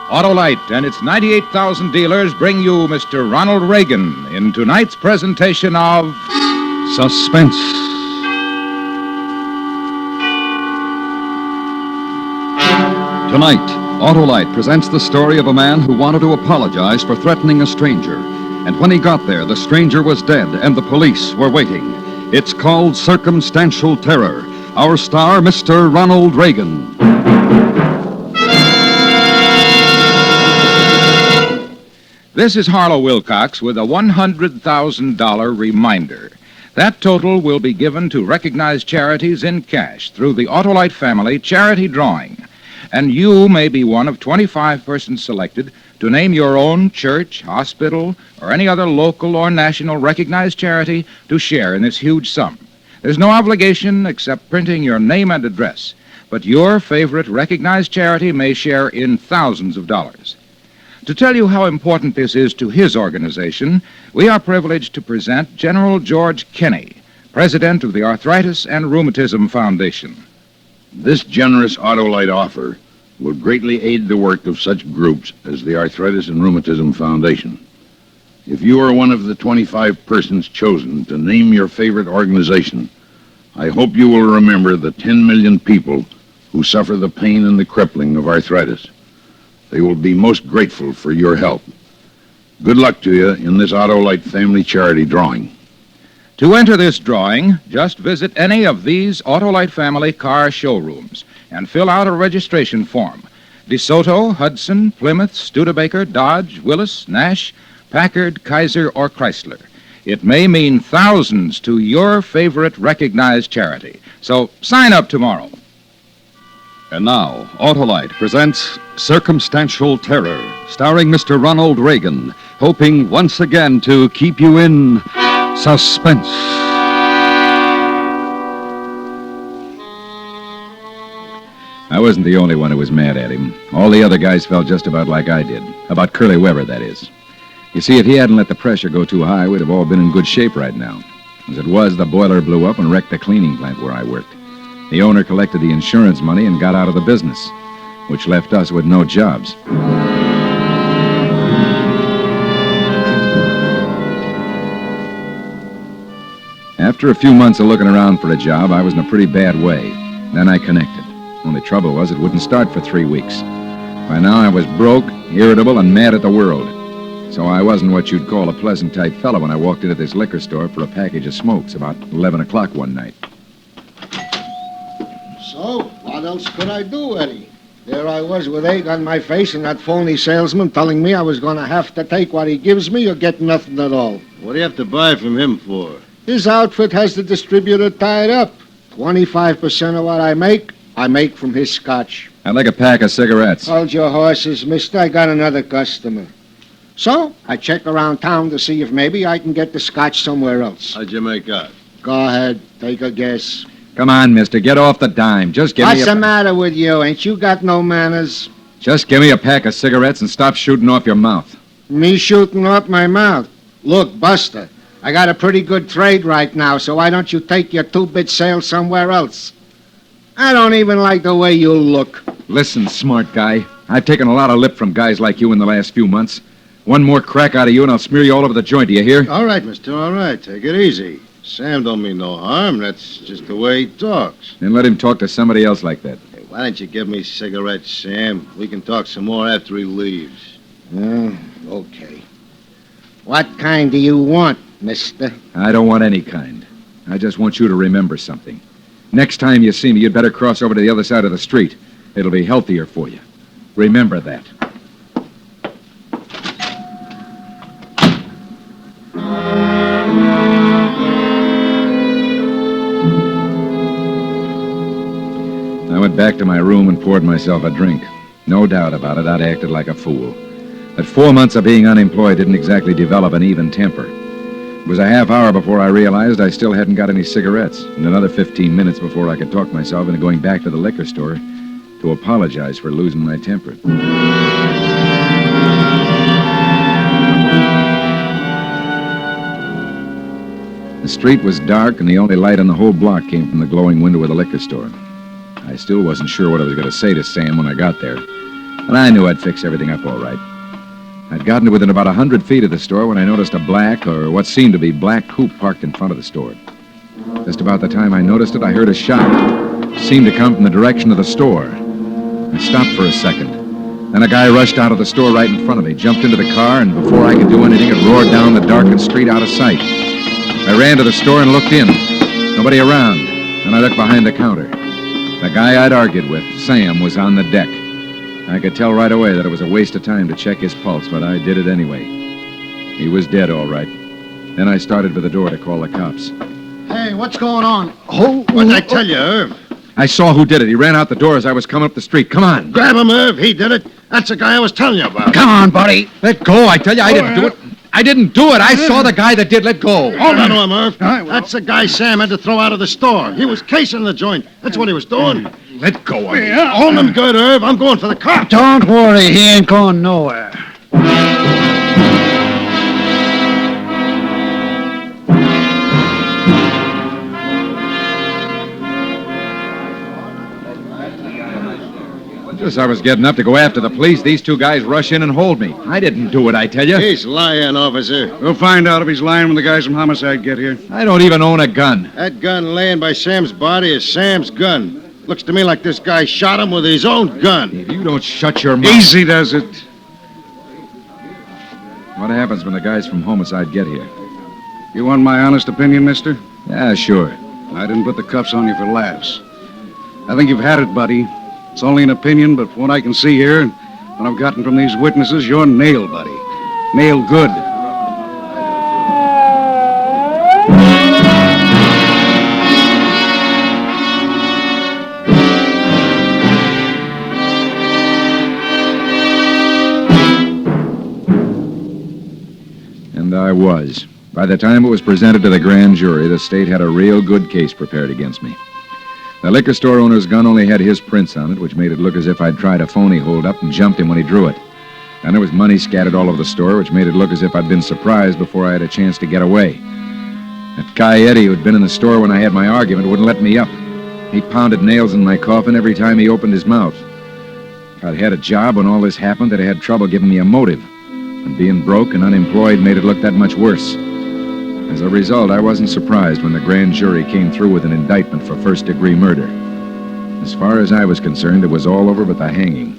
Autolite and its 98,000 dealers bring you Mr. Ronald Reagan in tonight's presentation of Suspense. Tonight, Autolite presents the story of a man who wanted to apologize for threatening a stranger. And when he got there, the stranger was dead and the police were waiting. It's called Circumstantial Terror. Our star, Mr. Ronald Reagan. This is Harlow Wilcox with a $100,000 reminder. That total will be given to recognized charities in cash through the Autolite family charity drawing. And you may be one of 25 persons selected to name your own church, hospital, or any other local or national recognized charity to share in this huge sum. There's no obligation except printing your name and address, but your favorite recognized charity may share in thousands of dollars. To tell you how important this is to his organization, we are privileged to present General George Kenney, president of the Arthritis and Rheumatism Foundation. This generous Autolite offer will greatly aid the work of such groups as the Arthritis and Rheumatism Foundation. If you are one of the 25 persons chosen to name your favorite organization, I hope you will remember the 10 million people who suffer the pain and the crippling of arthritis. They will be most grateful for your help. Good luck to you in this Autolite family charity drawing. To enter this drawing, just visit any of these Autolite family car showrooms and fill out a registration form. DeSoto, Hudson, Plymouth, Studebaker, Dodge, Willis, Nash, Packard, Kaiser, or Chrysler. It may mean thousands to your favorite recognized charity. So sign up tomorrow. And now, Autolite presents Circumstantial Terror, starring Mr. Ronald Reagan, hoping once again to keep you in suspense. I wasn't the only one who was mad at him. All the other guys felt just about like I did. About Curly Weber, that is. You see, if he hadn't let the pressure go too high, we'd have all been in good shape right now. As it was, the boiler blew up and wrecked the cleaning plant where I worked. The owner collected the insurance money and got out of the business, which left us with no jobs. After a few months of looking around for a job, I was in a pretty bad way. Then I connected. Only trouble was it wouldn't start for 3 weeks. By now I was broke, irritable, and mad at the world. So I wasn't what you'd call a pleasant type fellow when I walked into this liquor store for a package of smokes about 11 o'clock one night. So, what else could I do, Eddie? There I was with egg on my face and that phony salesman telling me I was going to have to take what he gives me or get nothing at all. What do you have to buy from him for? His outfit has the distributor tied up. 25% of what I make from his scotch. I'd like a pack of cigarettes. Hold your horses, mister. I got another customer. So, I check around town to see if maybe I can get the scotch somewhere else. How'd you make out? Go ahead. Take a guess. Come on, mister, get off the dime. Just give me What's the matter with you? Ain't you got no manners? Just give me a pack of cigarettes and stop shooting off your mouth. Me shooting off my mouth? Look, Buster, I got a pretty good trade right now, so why don't you take your two-bit sale somewhere else? I don't even like the way you look. Listen, smart guy, I've taken a lot of lip from guys like you in the last few months. One more crack out of you and I'll smear you all over the joint, do you hear? All right, mister, all right. Take it easy. Sam don't mean no harm. That's just the way he talks. Then let him talk to somebody else like that. Hey, why don't you give me cigarettes, Sam? We can talk some more after he leaves. Okay. What kind do you want, mister? I don't want any kind. I just want you to remember something. Next time you see me, you'd better cross over to the other side of the street. It'll be healthier for you. Remember that. I went back to my room and poured myself a drink. No doubt about it, I'd acted like a fool. That 4 months of being unemployed didn't exactly develop an even temper. It was a half hour before I realized I still hadn't got any cigarettes, and another 15 minutes before I could talk myself into going back to the liquor store to apologize for losing my temper. The street was dark, and the only light on the whole block came from the glowing window of the liquor store. I still wasn't sure what I was going to say to Sam when I got there. But I knew I'd fix everything up all right. I'd gotten to within about 100 feet of the store when I noticed a black, or what seemed to be black, coupe parked in front of the store. Just about the time I noticed it, I heard a shot. It seemed to come from the direction of the store. I stopped for a second. Then a guy rushed out of the store right in front of me, jumped into the car, and before I could do anything, it roared down the darkened street out of sight. I ran to the store and looked in. Nobody around. Then I looked behind the counter. The guy I'd argued with, Sam, was on the deck. I could tell right away that it was a waste of time to check his pulse, but I did it anyway. He was dead, all right. Then I started for the door to call the cops. Hey, what's going on? What'd I tell you, Irv? I saw who did it. He ran out the door as I was coming up the street. Come on. Grab him, Irv. He did it. That's the guy I was telling you about. Come on, buddy. Let go. I tell you, I didn't do it. I didn't do it. I saw the guy that did. Let go. Hold on to him, Irv. That's the guy Sam had to throw out of the store. He was casing the joint. That's what he was doing. Let go of me. Hold him good, Irv. I'm going for the cops. Don't worry, he ain't going nowhere. Just as I was getting up to go after the police, these two guys rush in and hold me. I didn't do it, I tell you. He's lying, officer. We'll find out if he's lying when the guys from Homicide get here. I don't even own a gun. That gun laying by Sam's body is Sam's gun. Looks to me like this guy shot him with his own gun. If you don't shut your mouth... Easy does it. What happens when the guys from Homicide get here? You want my honest opinion, mister? Yeah, sure. I didn't put the cuffs on you for laughs. I think you've had it, buddy. It's only an opinion, but from what I can see here, and what I've gotten from these witnesses, you're nailed, buddy. Nailed good. And I was. By the time it was presented to the grand jury, the state had a real good case prepared against me. The liquor store owner's gun only had his prints on it, which made it look as if I'd tried a phony hold-up and jumped him when he drew it. And there was money scattered all over the store, which made it look as if I'd been surprised before I had a chance to get away. That guy Eddie, who'd been in the store when I had my argument, wouldn't let me up. He pounded nails in my coffin every time he opened his mouth. If I'd had a job when all this happened, they'd had trouble giving me a motive. And being broke and unemployed made it look that much worse. As a result, I wasn't surprised when the grand jury came through with an indictment for first-degree murder. As far as I was concerned, it was all over but the hanging.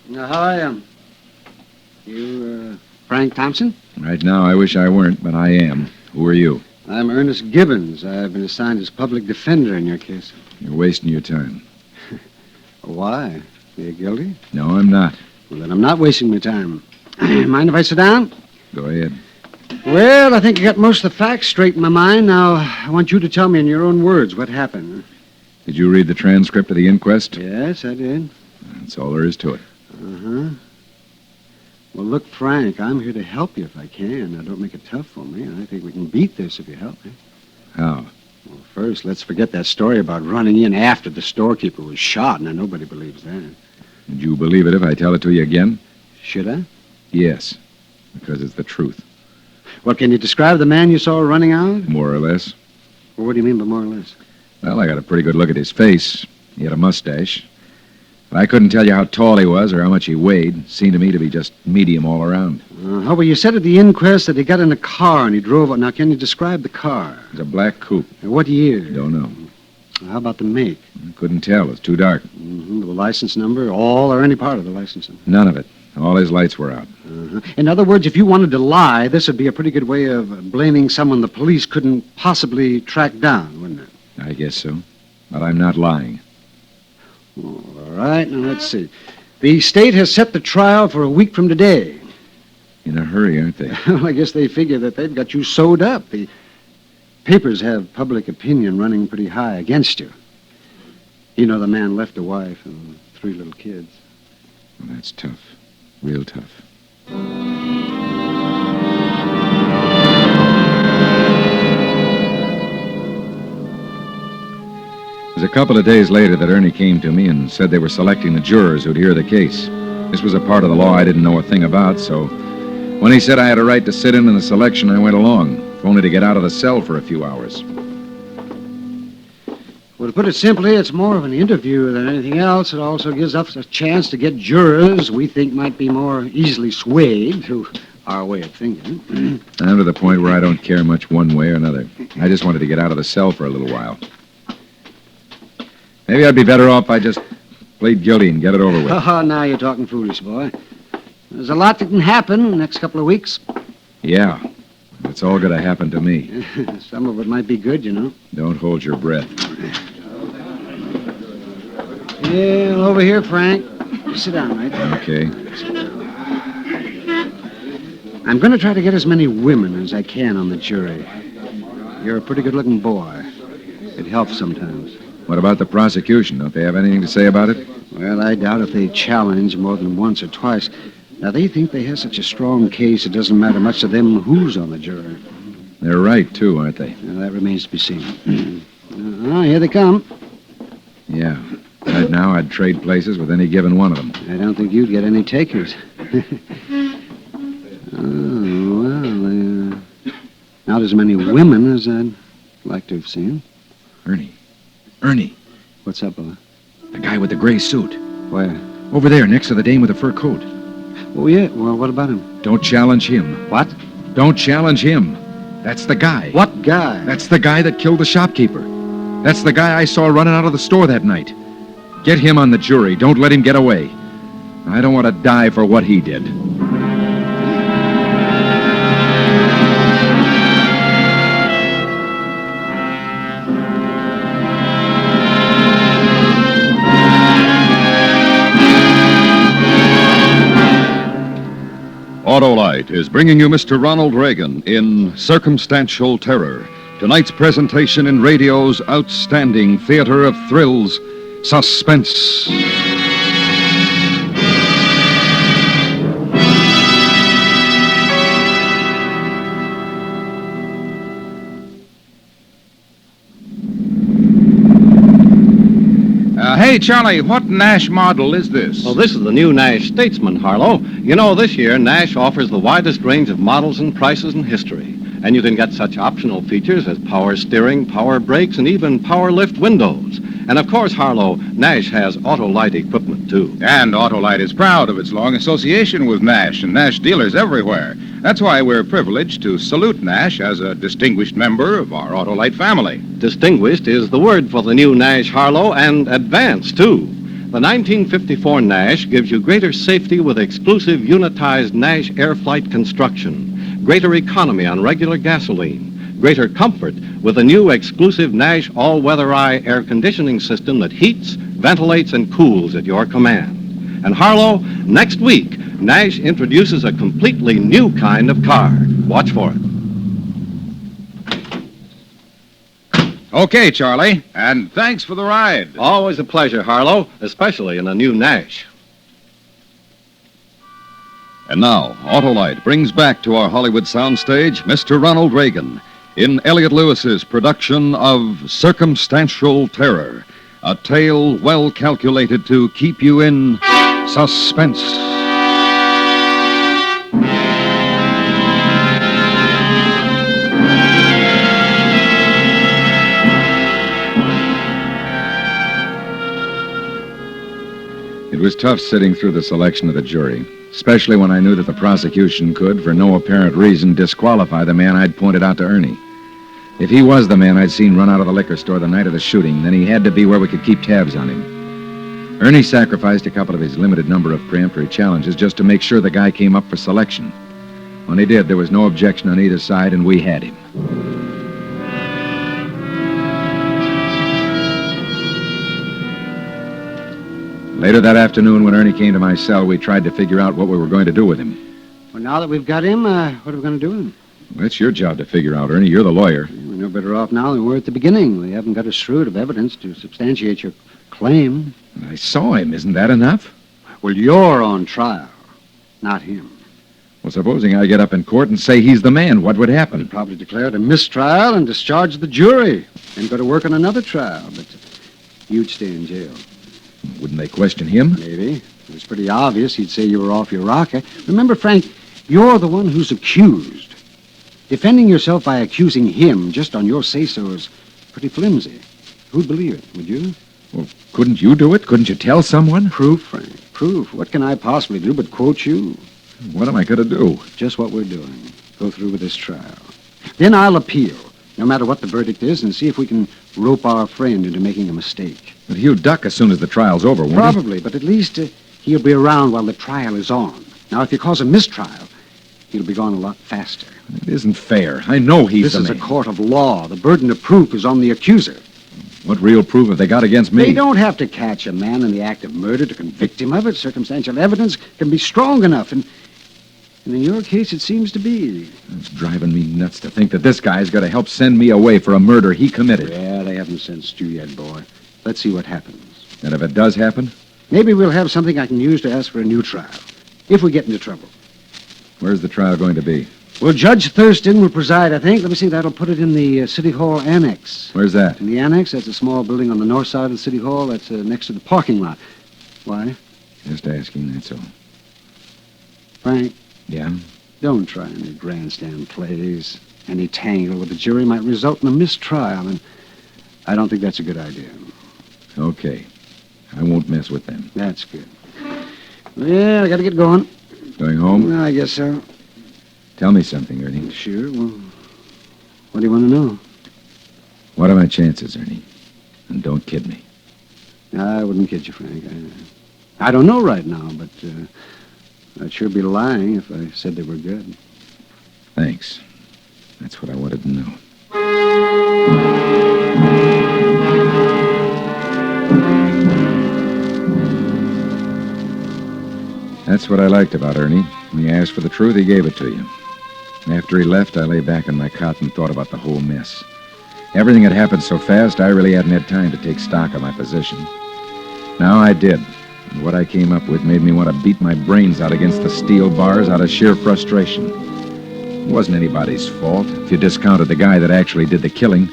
Now, how I am? You, Frank Thompson? Right now, I wish I weren't, but I am. Who are you? I'm Ernest Gibbons. I've been assigned as public defender in your case. You're wasting your time. Why? Are you guilty? No, I'm not. Well, then I'm not wasting my time. Mind if I sit down? Go ahead. Well, I think I got most of the facts straight in my mind. Now, I want you to tell me in your own words what happened. Did you read the transcript of the inquest? Yes, I did. That's all there is to it. Uh-huh. Well, look, Frank, I'm here to help you if I can. Now, don't make it tough for me. I think we can beat this if you help me. How? Well, first, let's forget that story about running in after the storekeeper was shot. Now, nobody believes that. Would you believe it if I tell it to you again? Should I? Yes, because it's the truth. Well, can you describe the man you saw running out? More or less. Well, what do you mean by more or less? Well, I got a pretty good look at his face. He had a mustache. But I couldn't tell you how tall he was or how much he weighed. It seemed to me to be just medium all around. Well, you said at the inquest that he got in a car and he drove it. Now, can you describe the car? It was a black coupe. What year? Don't know. How about the make? I couldn't tell. It's too dark. Mm-hmm. The license number, all or any part of the license number? None of it. All his lights were out. Uh-huh. In other words, if you wanted to lie, this would be a pretty good way of blaming someone the police couldn't possibly track down, wouldn't it? I guess so. But I'm not lying. All right, now let's see. The state has set the trial for a week from today. In a hurry, aren't they? Well, I guess they figure that they've got you sewed up. The papers have public opinion running pretty high against you. You know, the man left a wife and 3 little kids. Well, that's tough. Real tough. It was a couple of days later that Ernie came to me and said they were selecting the jurors who'd hear the case. This was a part of the law I didn't know a thing about, so when he said I had a right to sit in the selection, I went along. if only to get out of the cell for a few hours. Well, to put it simply, it's more of an interview than anything else. It also gives us a chance to get jurors we think might be more easily swayed to our way of thinking. I'm to the point where I don't care much one way or another. I just wanted to get out of the cell for a little while. Maybe I'd be better off if I just plead guilty and get it over with. Oh, now you're talking foolish, boy. There's a lot that can happen in the next couple of weeks. Yeah, it's all going to happen to me. Some of it might be good, you know. Don't hold your breath. Yeah, well, over here, Frank. You sit down, right? Okay. I'm going to try to get as many women as I can on the jury. You're a pretty good-looking boy. It helps sometimes. What about the prosecution? Don't they have anything to say about it? Well, I doubt if they challenge more than once or twice. Now, they think they have such a strong case, it doesn't matter much to them who's on the jury. They're right, too, aren't they? Well, that remains to be seen. Here they come. Yeah. Right now, I'd trade places with any given one of them. I don't think you'd get any takers. Not as many women as I'd like to have seen. Ernie. What's up, boy? The guy with the gray suit. Where? Over there, next to the dame with the fur coat. Oh, yeah. Well, what about him? Don't challenge him. What? Don't challenge him. That's the guy. What guy? That's the guy that killed the shopkeeper. That's the guy I saw running out of the store that night. Get him on the jury. Don't let him get away. I don't want to die for what he did. Autolite is bringing you Mr. Ronald Reagan in Circumstantial Terror. Tonight's presentation in radio's outstanding theater of thrills, Suspense. Hey, Charlie, what Nash model is this? Well, this is the new Nash Statesman, Harlow. You know, this year, Nash offers the widest range of models and prices in history. And you can get such optional features as power steering, power brakes, and even power lift windows. And of course, Harlow, Nash has Autolite equipment, too. And Autolite is proud of its long association with Nash and Nash dealers everywhere. That's why we're privileged to salute Nash as a distinguished member of our Autolite family. Distinguished is the word for the new Nash, Harlow, and advanced, too. The 1954 Nash gives you greater safety with exclusive unitized Nash air flight construction, greater economy on regular gasoline, greater comfort with the new exclusive Nash all-weather eye air conditioning system that heats, ventilates, and cools at your command. And Harlow, next week, Nash introduces a completely new kind of car. Watch for it. Okay, Charlie, and thanks for the ride. Always a pleasure, Harlow, especially in a new Nash. And now, Autolite brings back to our Hollywood soundstage Mr. Ronald Reagan in Elliot Lewis's production of Circumstantial Terror, a tale well calculated to keep you in suspense. It was tough sitting through the selection of the jury, especially when I knew that the prosecution could, for no apparent reason, disqualify the man I'd pointed out to Ernie. If he was the man I'd seen run out of the liquor store the night of the shooting, then he had to be where we could keep tabs on him. Ernie sacrificed a couple of his limited number of peremptory challenges just to make sure the guy came up for selection. When he did, there was no objection on either side, and we had him. Later that afternoon, when Ernie came to my cell, we tried to figure out what we were going to do with him. Well, now that we've got him, what are we going to do with him? Well, it's your job to figure out, Ernie. You're the lawyer. We're no better off now than we were at the beginning. We haven't got a shroud of evidence to substantiate your claim. I saw him. Isn't that enough? Well, you're on trial, not him. Well, supposing I get up in court and say he's the man, what would happen? You'd probably declare it a mistrial and discharge the jury and go to work on another trial, but you'd stay in jail. Wouldn't they question him? Maybe. It was pretty obvious he'd say you were off your rocker. Remember, Frank, you're the one who's accused. Defending yourself by accusing him just on your say-so is pretty flimsy. Who'd believe it, would you? Well, couldn't you do it? Couldn't you tell someone? Proof, Frank, proof. What can I possibly do but quote you? What am I going to do? Just what we're doing. Go through with this trial. Then I'll appeal, no matter what the verdict is, and see if we can rope our friend into making a mistake. But he'll duck as soon as the trial's over, won't Probably, but at least he'll be around while the trial is on. Now, if you cause a mistrial, he'll be gone a lot faster. he? It isn't fair. I know he's This the is a man. court of law. The burden of proof is on the accuser. What real proof have they got against me? They don't have to catch a man in the act of murder to convict him of it. Circumstantial evidence can be strong enough, and in your case, it seems to be. It's driving me nuts to think that this guy's going to help send me away for a murder he committed. Yeah, they haven't sentenced you yet, boy. Let's see what happens. And if it does happen, Maybe we'll have something I can use to ask for a new trial, if we get into trouble. where's the trial going to be? Well, Judge Thurston will preside, I think. Let me see, that'll put it in the City Hall Annex. Where's that? In the Annex, that's a small building on the north side of the City Hall. That's next to the parking lot. Why? Just asking, that's all. Frank, Yeah? don't try any grandstand plays. Any tangle with the jury might result in a mistrial, and I don't think that's a good idea. Okay. I won't mess with them. That's good. Well, I gotta get going. Going home? I guess so. Tell me something, Ernie. Sure, well, what do you want to know? What are my chances, Ernie? And don't kid me. I wouldn't kid you, Frank. I don't know right now, but I'd sure be lying if I said they were good. Thanks. That's what I wanted to know. That's what I liked about Ernie. When you asked for the truth, he gave it to you. After he left, I lay back in my cot and thought about the whole mess. Everything had happened so fast, I really hadn't had time to take stock of my position. Now I did. And what I came up with made me want to beat my brains out against the steel bars out of sheer frustration. It wasn't anybody's fault, if you discounted the guy that actually did the killing.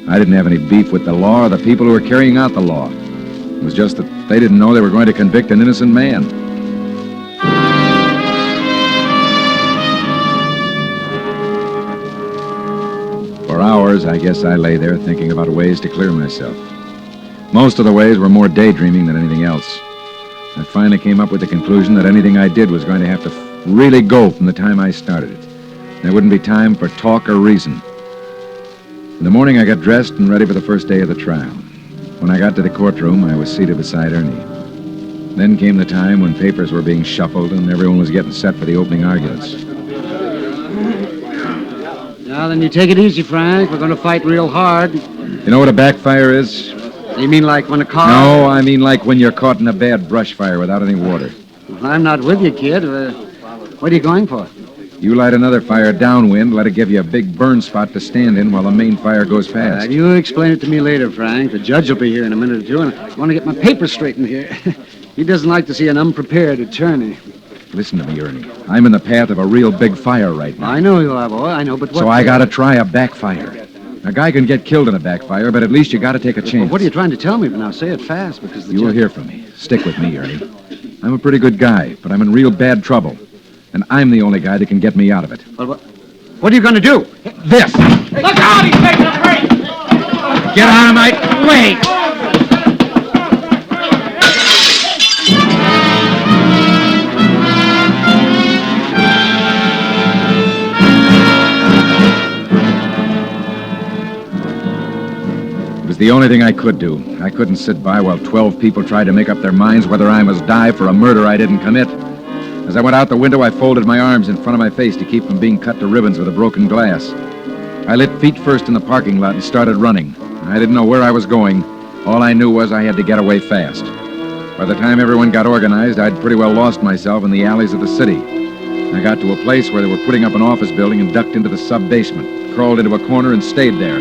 I didn't have any beef with the law or the people who were carrying out the law. It was just that they didn't know they were going to convict an innocent man. For hours, I guess I lay there thinking about ways to clear myself. Most of the ways were more daydreaming than anything else. I finally came up with the conclusion that anything I did was going to have to really go from the time I started it. There wouldn't be time for talk or reason. In the morning, I got dressed and ready for the first day of the trial. When I got to the courtroom, I was seated beside Ernie. Then came the time when papers were being shuffled and everyone was getting set for the opening arguments. Now then, you take it easy, Frank. We're going to fight real hard. You know what a backfire is? You mean like when a car... No, I mean like when you're caught in a bad brush fire without any water. I'm not with you, kid. What are you going for? You light another fire downwind, let it give you a big burn spot to stand in while the main fire goes past. You explain it to me later, Frank. The judge will be here in a minute or two, and I want to get my papers straightened here. He doesn't like to see an unprepared attorney. Listen to me, Ernie. I'm in the path of a real big fire right now. I know you are, boy. I know, but what... So I gotta try a backfire. A guy can get killed in a backfire, but at least you gotta take a chance. What are you trying to tell me? Now, say it fast, because the You will hear from me. Stick with me, Ernie. I'm a pretty good guy, but I'm in real bad trouble. And I'm the only guy that can get me out of it. Well, what are you going to do? This! Look out! He's taking a break! Get out of my way! It was the only thing I could do. I couldn't sit by while 12 people tried to make up their minds whether I must die for a murder I didn't commit. As I went out the window, I folded my arms in front of my face to keep from being cut to ribbons with a broken glass. I lit feet first in the parking lot and started running. I didn't know where I was going. All I knew was I had to get away fast. By the time everyone got organized, I'd pretty well lost myself in the alleys of the city. I got to a place where they were putting up an office building and ducked into the sub-basement, crawled into a corner and stayed there.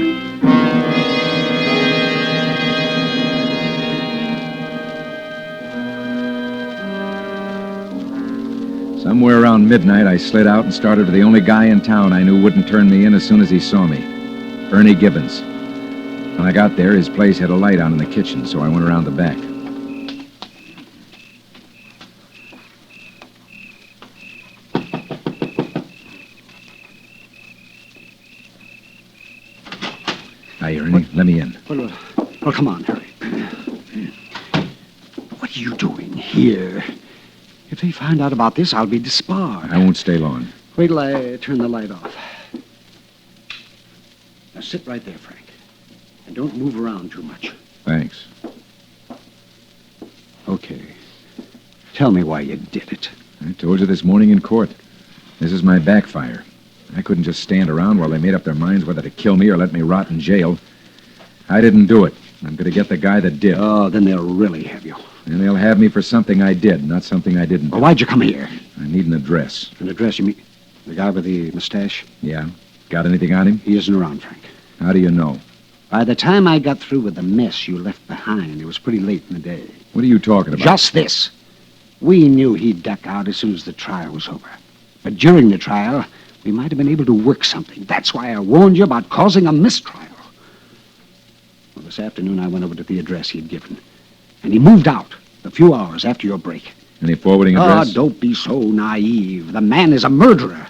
Somewhere around midnight, I slid out and started to the only guy in town I knew wouldn't turn me in as soon as he saw me, Ernie Gibbons. When I got there, his place had a light on in the kitchen, so I went around the back. Hi, Ernie. Let me in. Well, come on, hurry. What are you doing here? If they find out about this, I'll be disbarred. I won't stay long. Wait till I turn the light off. Now sit right there, Frank. And don't move around too much. Thanks. Okay. Tell me why you did it. I told you this morning in court. This is my backfire. I couldn't just stand around while they made up their minds whether to kill me or let me rot in jail. I didn't do it. I'm going to get the guy that did. Oh, then they'll really have you. And they'll have me for something I did, not something I didn't do. Well, why'd you come here? I need an address. An address, you mean? The guy with the mustache? Yeah? Got anything on him? He isn't around, Frank. How do you know? By the time I got through with the mess you left behind, it was pretty late in the day. What are you talking about? Just this. We knew he'd duck out as soon as the trial was over. But during the trial, we might have been able to work something. That's why I warned you about causing a mistrial. Well, this afternoon I went over to the address he'd given. And he moved out a few hours after your break. Any forwarding address? Oh, don't be so naive. The man is a murderer.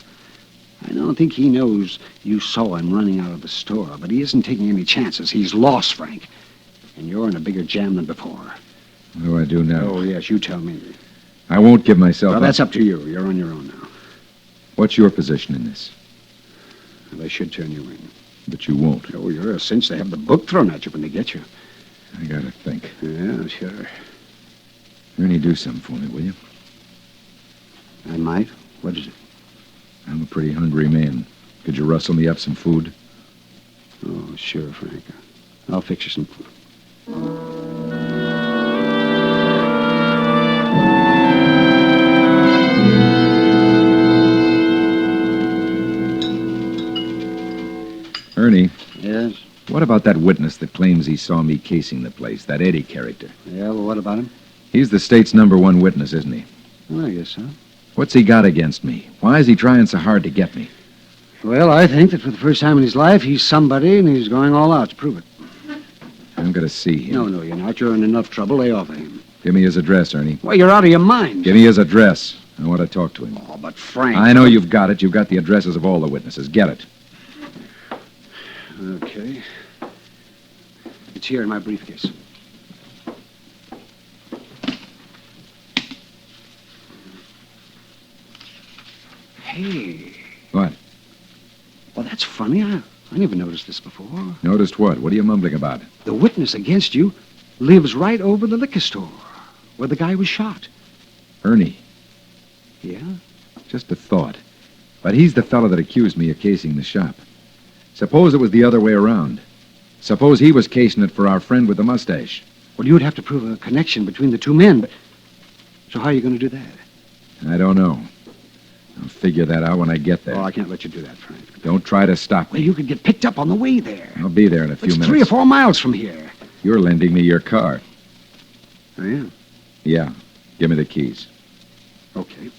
I don't think he knows you saw him running out of the store, but he isn't taking any chances. He's lost, Frank. And you're in a bigger jam than before. What do I do now? Oh, yes, you tell me. I won't give myself Well, up. that's up to you. You're on your own now. What's your position in this? Well, they should turn you in. But you won't. Oh, you're a cinch. They have the book thrown at you when they get you. I gotta think. Yeah, sure. Ernie, do something for me, will you? I might. What is it? I'm a pretty hungry man. Could you rustle me up some food? Oh, sure, Frank. I'll fix you some food. Ernie, Yes? what about that witness that claims he saw me casing the place, that Eddie character? Yeah, well, what about him? He's the state's #1 witness, isn't he? Well, I guess so. What's he got against me? Why is he trying so hard to get me? Well, I think that for the first time in his life, he's somebody, and he's going all out to prove it. I'm gonna see him. No, you're not. You're in enough trouble. Lay off of him. Give me his address, Ernie. Well, you're out of your mind. Give me his address. I want to talk to him. Oh, but Frank... I know you've got it. You've got the addresses of all the witnesses. Get it. Okay. It's here in my briefcase. Hey. What? Well, that's funny. I never noticed this before. Noticed what? What are you mumbling about? The witness against you lives right over the liquor store where the guy was shot. Ernie. Yeah? Just a thought. But he's the fellow that accused me of casing the shop. Suppose it was the other way around. Suppose he was casing it for our friend with the mustache. Well, you'd have to prove a connection between the two men, but... So how are you going to do that? I don't know. I'll figure that out when I get there. Oh, I can't let you do that, Frank. Don't try to stop Well, me. you could get picked up on the way there. I'll be there in a few It's minutes. 3 or 4 miles from here. You're lending me your car. I am. Yeah. Give me the keys. Okay.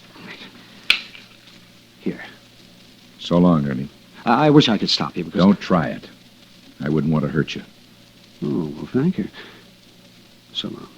Here. So long, Ernie. I wish I could stop you because... Don't try it. I wouldn't want to hurt you. Oh, well, thank you. So long.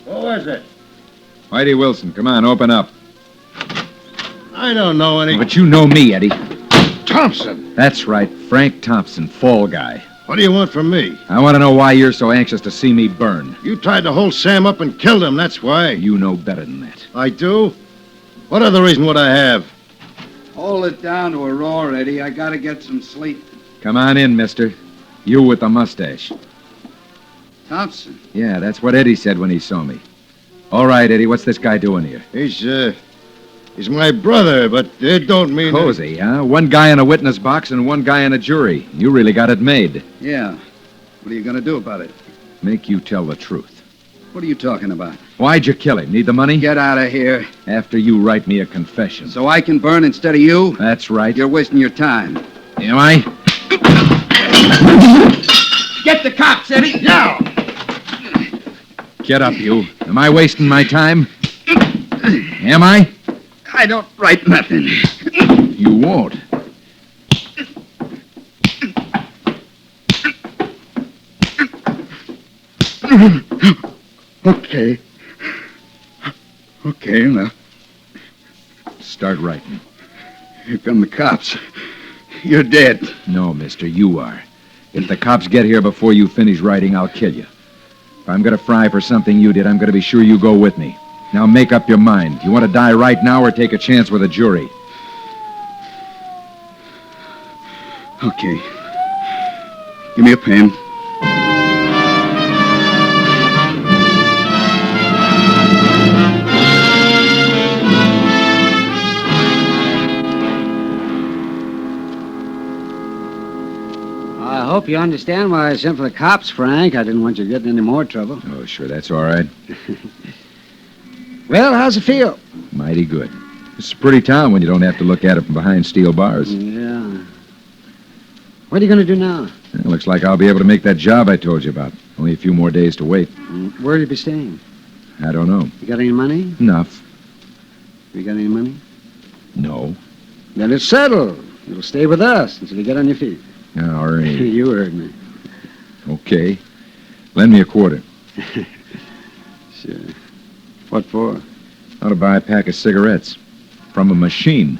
Who is it? Whitey Wilson, come on, open up. I don't know any... But you know me, Eddie. Thompson! That's right, Frank Thompson, fall guy. What do you want from me? I want to know why you're so anxious to see me burn. You tried to hold Sam up and killed him, that's why. You know better than that. I do? What other reason would I have? Hold it down to a roar, Eddie. I gotta get some sleep. Come on in, mister. You with the mustache. Thompson. Yeah, that's what Eddie said when he saw me. All right, Eddie, what's this guy doing here? He's He's my brother, but it don't mean... Cozy, huh? One guy in a witness box and one guy in a jury. You really got it made. Yeah. What are you going to do about it? Make you tell the truth. What are you talking about? Why'd you kill him? Need the money? Get out of here. After you write me a confession. So I can burn instead of you? That's right. You're wasting your time. Am I? Get the cops, Eddie. Now! Get up, you. Am I wasting my time? Am I? I don't write nothing. You won't. Okay. Okay, now. Start writing. Here come the cops. You're dead. No, mister, you are. If the cops get here before you finish writing, I'll kill you. If I'm going to fry for something you did, I'm going to be sure you go with me. Now make up your mind. You want to die right now or take a chance with a jury? Okay. Give me a pen. I hope you understand why I sent for the cops, Frank. I didn't want you to get in any more trouble. Oh, sure, that's all right. Well, how's it feel? Mighty good. It's a pretty town when you don't have to look at it from behind steel bars. Yeah. What are you going to do now? It looks like I'll be able to make that job I told you about. Only a few more days to wait. Where'll you be staying? I don't know. You got any money? Enough. You got any money? No. Then it's settled. You'll stay with us until you get on your feet. All right. You heard me. Okay. Lend me a quarter. Sure. What for? Ought to buy a pack of cigarettes. From a machine.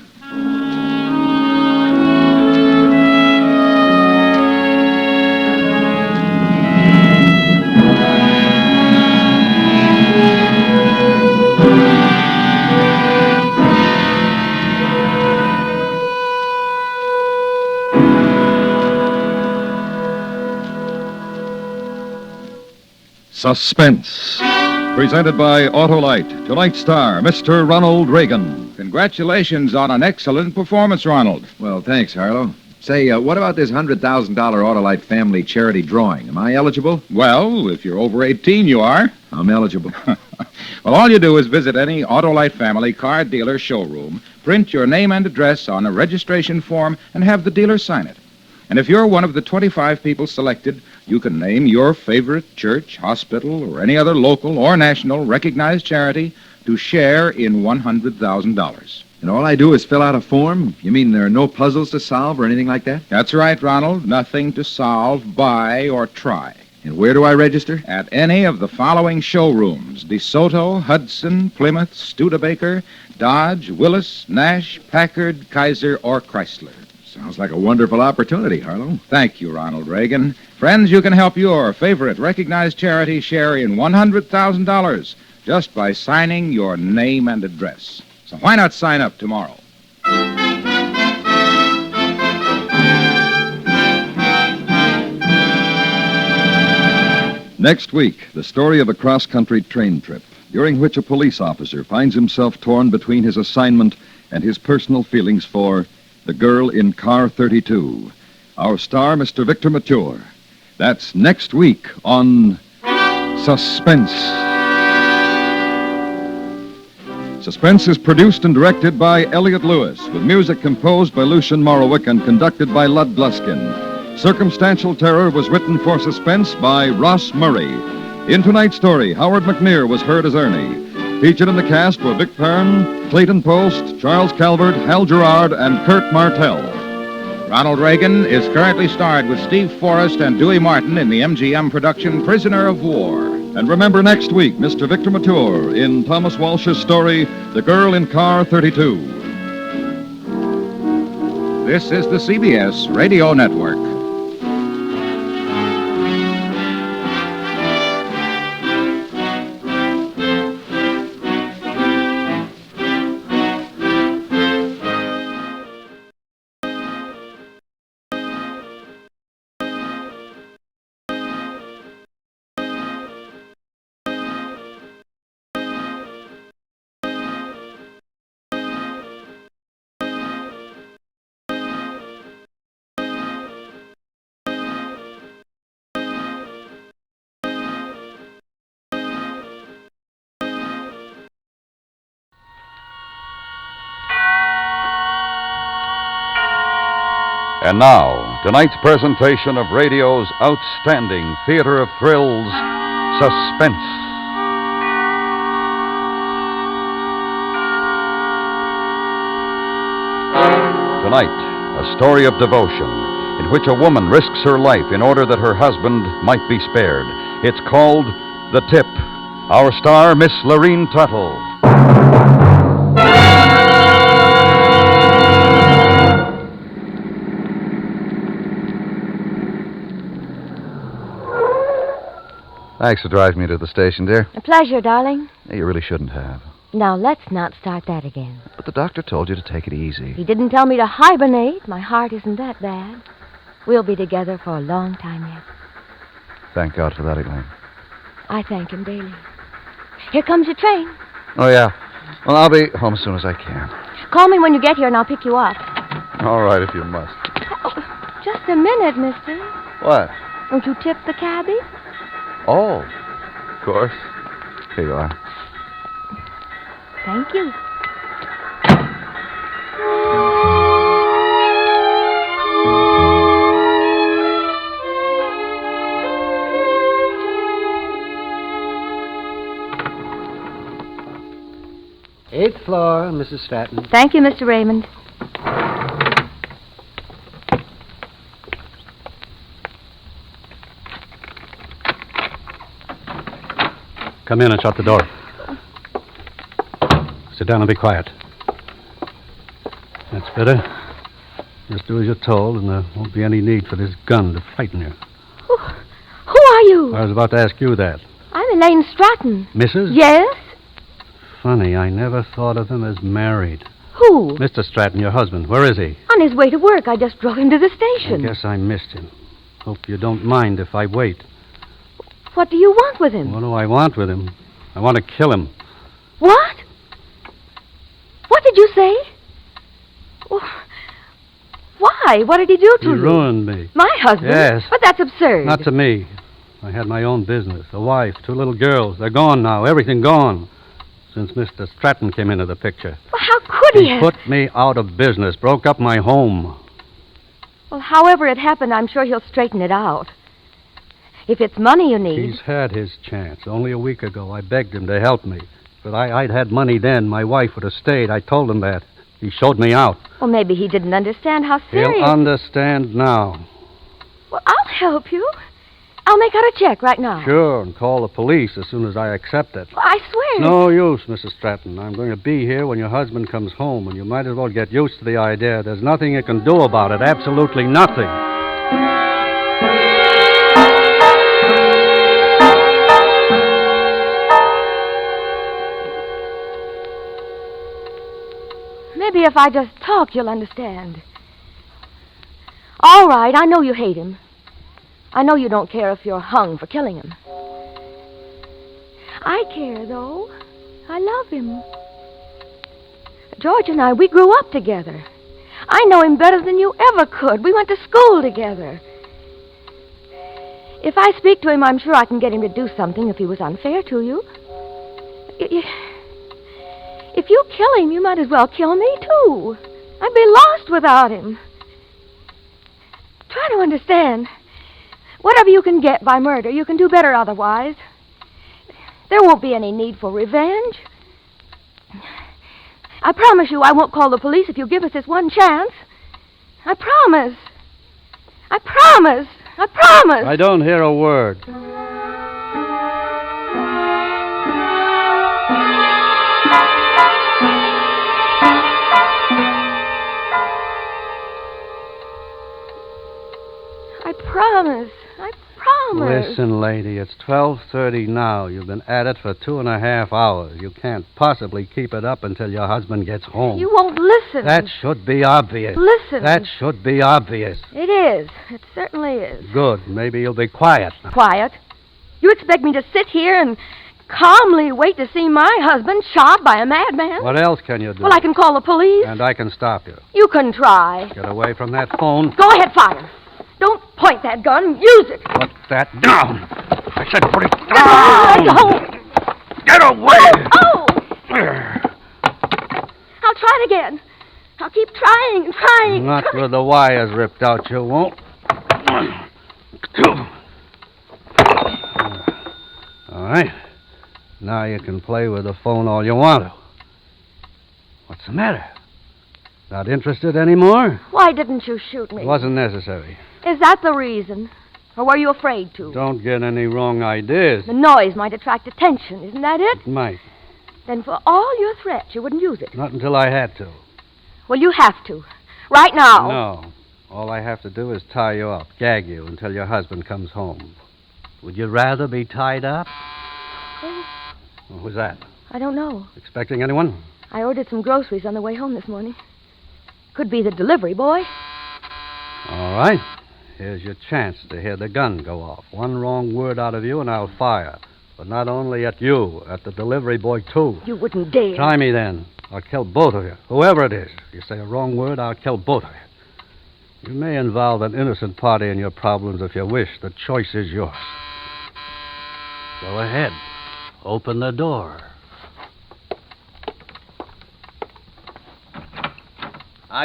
Suspense. Presented by Autolite. Tonight's star, Mr. Ronald Reagan. Congratulations on an excellent performance, Ronald. Well, thanks, Harlow. Say, what about this $100,000 Autolite family charity drawing? Am I eligible? Well, if you're over 18, you are. I'm eligible. Well, all you do is visit any Autolite family car dealer showroom, print your name and address on a registration form, and have the dealer sign it. And if you're one of the 25 people selected, you can name your favorite church, hospital, or any other local or national recognized charity to share in $100,000. And all I do is fill out a form? You mean there are no puzzles to solve or anything like that? That's right, Ronald. Nothing to solve, buy, or try. And where do I register? At any of the following showrooms: DeSoto, Hudson, Plymouth, Studebaker, Dodge, Willis, Nash, Packard, Kaiser, or Chrysler. Sounds like a wonderful opportunity, Harlow. Thank you, Ronald Reagan. Friends, you can help your favorite recognized charity share in $100,000 just by signing your name and address. So why not sign up tomorrow? Next week, the story of a cross-country train trip, during which a police officer finds himself torn between his assignment and his personal feelings for the girl in car 32. Our star, Mr. Victor Mature. That's next week on Suspense. Suspense is produced and directed by Elliot Lewis, with music composed by Lucian Morowick and conducted by Lud Gluskin. Circumstantial Terror was written for Suspense by Ross Murray. In tonight's story, Howard McNear was heard as Ernie. Featured in the cast were Vic Perrin, Clayton Post, Charles Calvert, Hal Gerard, and Kurt Martell. Ronald Reagan is currently starred with Steve Forrest and Dewey Martin in the MGM production Prisoner of War. And remember next week, Mr. Victor Mature in Thomas Walsh's story, The Girl in Car 32. This is the CBS Radio Network. And now, tonight's presentation of radio's outstanding theater of thrills, Suspense. Tonight, a story of devotion in which a woman risks her life in order that her husband might be spared. It's called The Tip. Our star, Miss Lorene Tuttle. Thanks for driving me to the station, dear. A pleasure, darling. You really shouldn't have. Now, let's not start that again. But the doctor told you to take it easy. He didn't tell me to hibernate. My heart isn't that bad. We'll be together for a long time yet. Thank God for that, Elaine. I thank him daily. Here comes your train. Oh, yeah. Well, I'll be home as soon as I can. Call me when you get here and I'll pick you up. All right, if you must. Oh, just a minute, mister. What? Won't you tip the cabbie? Oh, of course. Here you are. Thank you. Eighth floor, Mrs. Stratton. Thank you, Mr. Raymond. Come in and shut the door. Sit down and be quiet. That's better. Just do as you're told, and there won't be any need for this gun to frighten you. Who are you? I was about to ask you that. I'm Elaine Stratton. Mrs.? Yes? Funny, I never thought of him as married. Who? Mr. Stratton, your husband. Where is he? On his way to work. I just drove him to the station. I guess I missed him. Hope you don't mind if I wait. What do you want with him? What do I want with him? I want to kill him. What? What did you say? Why? What did he do to you? He ruined me. My husband? Yes. But that's absurd. Not to me. I had my own business, a wife, 2 little girls. They're gone now, everything gone. Since Mr. Stratton came into the picture. Well, how could he have? Put me out of business, broke up my home. Well, however it happened, I'm sure he'll straighten it out. If it's money you need. He's had his chance. Only a week ago, I begged him to help me. But I'd had money then. My wife would have stayed. I told him that. He showed me out. Well, maybe he didn't understand how serious... He'll understand now. Well, I'll help you. I'll make out a check right now. Sure, and call the police as soon as I accept it. Well, I swear... No use, Mrs. Stratton. I'm going to be here when your husband comes home, and you might as well get used to the idea. There's nothing you can do about it. Absolutely nothing. Maybe if I just talk, you'll understand. All right, I know you hate him. I know you don't care if you're hung for killing him. I care, though. I love him. George and I, we grew up together. I know him better than you ever could. We went to school together. If I speak to him, I'm sure I can get him to do something if he was unfair to you. If you kill him, you might as well kill me, too. I'd be lost without him. Try to understand. Whatever you can get by murder, you can do better otherwise. There won't be any need for revenge. I promise you I won't call the police if you give us this one chance. I promise. I promise. I promise. I don't hear a word. I promise. I promise. Listen, lady, it's 12:30 now. You've been at it for 2.5 hours. You can't possibly keep it up until your husband gets home. You won't listen. That should be obvious. Listen. That should be obvious. It is. It certainly is. Good. Maybe you'll be quiet. Quiet? You expect me to sit here and calmly wait to see my husband shot by a madman? What else can you do? Well, I can call the police. And I can stop you. You can try. Get away from that phone. Go ahead, fire. Don't point that gun. Use it. Put that down. I said put it Let down. Get away. Oh! I'll try it again. I'll keep trying and trying. Not with the wires ripped out, you won't. All right. Now you can play with the phone all you want to. What's the matter? Not interested anymore? Why didn't you shoot me? It wasn't necessary. Is that the reason? Or were you afraid to? Don't get any wrong ideas. The noise might attract attention, isn't that it? It might. Then for all your threats, you wouldn't use it. Not until I had to. Well, you have to. Right now. No. All I have to do is tie you up, gag you until your husband comes home. Would you rather be tied up? Oh, Who's that? I don't know. Expecting anyone? I ordered some groceries on the way home this morning. Could be the delivery boy. All right. Here's your chance to hear the gun go off. One wrong word out of you and I'll fire. But not only at you, at the delivery boy, too. You wouldn't dare. Try me then. I'll kill both of you. Whoever it is. If you say a wrong word, I'll kill both of you. You may involve an innocent party in your problems if you wish. The choice is yours. Go ahead. Open the door.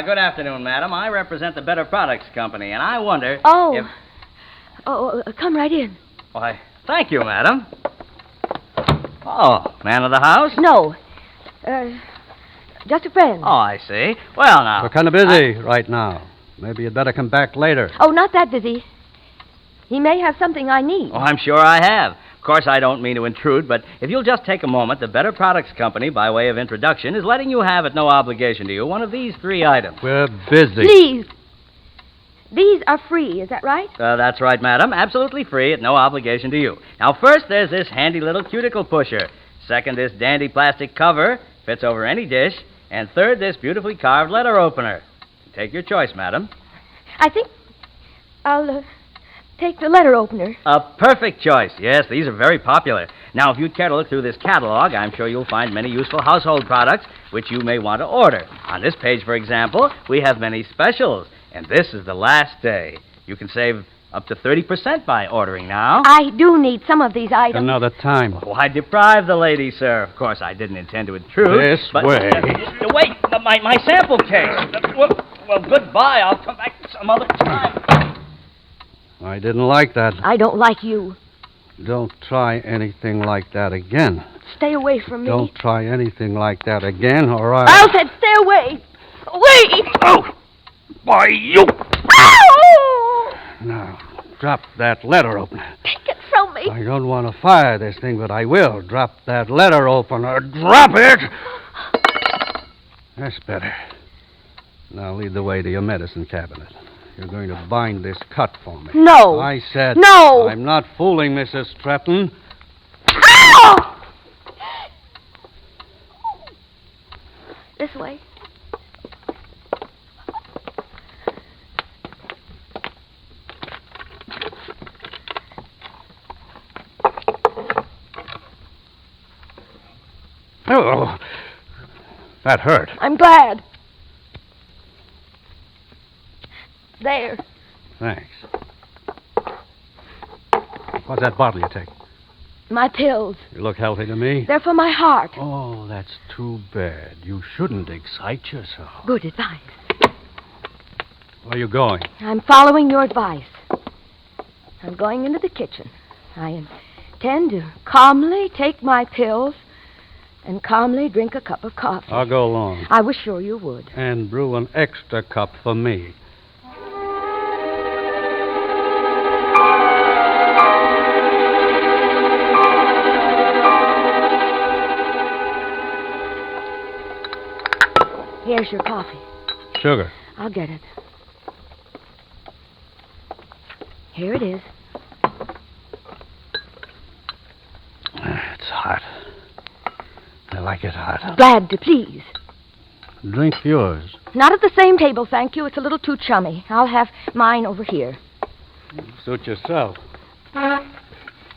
Good afternoon, madam. I represent the Better Products Company, and I wonder if... Come right in. Why, thank you, madam. Oh, man of the house? No. Just a friend. Oh, I see. Well, now... We're kind of busy right now. Maybe you'd better come back later. Oh, not that busy. He may have something I need. Oh, I'm sure I have. Of course, I don't mean to intrude, but if you'll just take a moment, the Better Products Company, by way of introduction, is letting you have at no obligation to you one of these 3 items. We're busy. Please. These are free, is that right? That's right, madam. Absolutely free at no obligation to you. Now, first, there's this handy little cuticle pusher. Second, this dandy plastic cover. Fits over any dish. And third, this beautifully carved letter opener. Take your choice, madam. I think I'll take the letter opener. A perfect choice. Yes, these are very popular. Now, if you'd care to look through this catalog, I'm sure you'll find many useful household products which you may want to order. On this page, for example, we have many specials. And this is the last day. You can save up to 30% by ordering now. I do need some of these items. Another time. Why deprive the lady, sir? Of course, I didn't intend to intrude. This but, way. Wait, my sample case. Well, goodbye. I'll come back some other time. I didn't like that. I don't like you. Don't try anything like that again. Stay away from me. Don't try anything like that again, or I said stay away. Away! Oh! Why, you... Ow! Now, drop that letter opener. Take it from me. I don't want to fire this thing, but I will. Drop that letter opener. Drop it! That's better. Now lead the way to your medicine cabinet. You're going to bind this cut for me. No. I said... No. I'm not fooling, Mrs. Stratton. Ow! This way. Oh, that hurt. I'm glad. There. Thanks. What's that bottle you take? My pills. You look healthy to me. They're for my heart. Oh, that's too bad. You shouldn't excite yourself. Good advice. Where are you going? I'm following your advice. I'm going into the kitchen. I intend to calmly take my pills and calmly drink a cup of coffee. I'll go along. I was sure you would. And brew an extra cup for me. Here's your coffee. Sugar. I'll get it. Here it is. It's hot. I like it hot. Glad to please. Drink yours. Not at the same table, thank you. It's a little too chummy. I'll have mine over here. Suit yourself.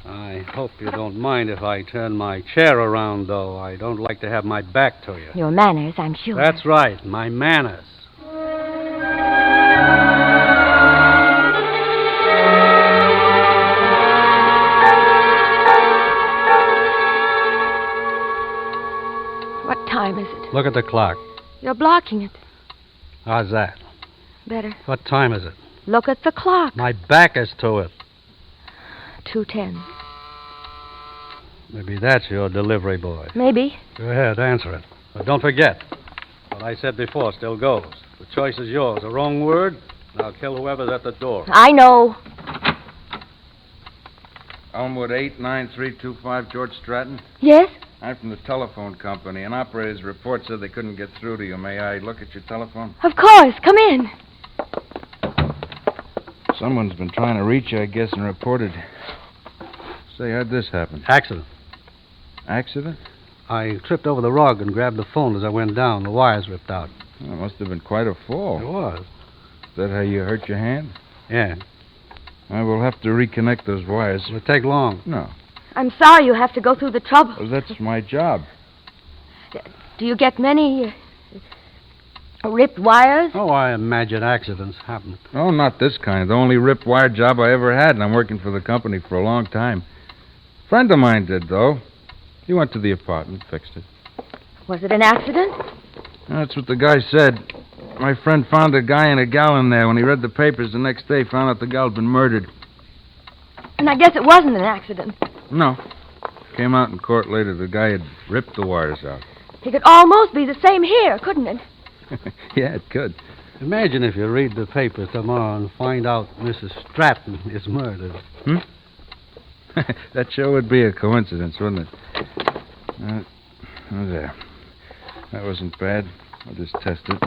I hope you don't mind if I turn my chair around, though. I don't like to have my back to you. Your manners, I'm sure. That's right, my manners. What time is it? Look at the clock. You're blocking it. How's that? Better. What time is it? Look at the clock. My back is to it. 2:10. Maybe that's your delivery boy. Maybe. Go ahead, answer it. But don't forget, what I said before still goes. The choice is yours. A wrong word, and I'll kill whoever's at the door. I know. Elmwood 89325, George Stratton. Yes? I'm from the telephone company. An operator's report said they couldn't get through to you. May I look at your telephone? Of course. Come in. Someone's been trying to reach you, I guess, and reported. Say, how'd this happen? Accident. Accident? I tripped over the rug and grabbed the phone as I went down. The wires ripped out. Well, it must have been quite a fall. It was. Is that how you hurt your hand? Yeah. I will have to reconnect those wires. It'll take long. No. I'm sorry you have to go through the trouble. Well, that's my job. Do you get many ripped wires? Oh, I imagine accidents happen. Oh, not this kind. The only ripped wire job I ever had, and I'm working for the company for a long time. A friend of mine did, though. He went to the apartment, fixed it. Was it an accident? That's what the guy said. My friend found a guy and a gal in there. When he read the papers the next day, found out the gal had been murdered. And I guess it wasn't an accident. No. Came out in court later. The guy had ripped the wires out. It could almost be the same here, couldn't it? Yeah, it could. Imagine if you read the papers tomorrow and find out Mrs. Stratton is murdered. That sure would be a coincidence, wouldn't it? There. That wasn't bad. I'll just test it.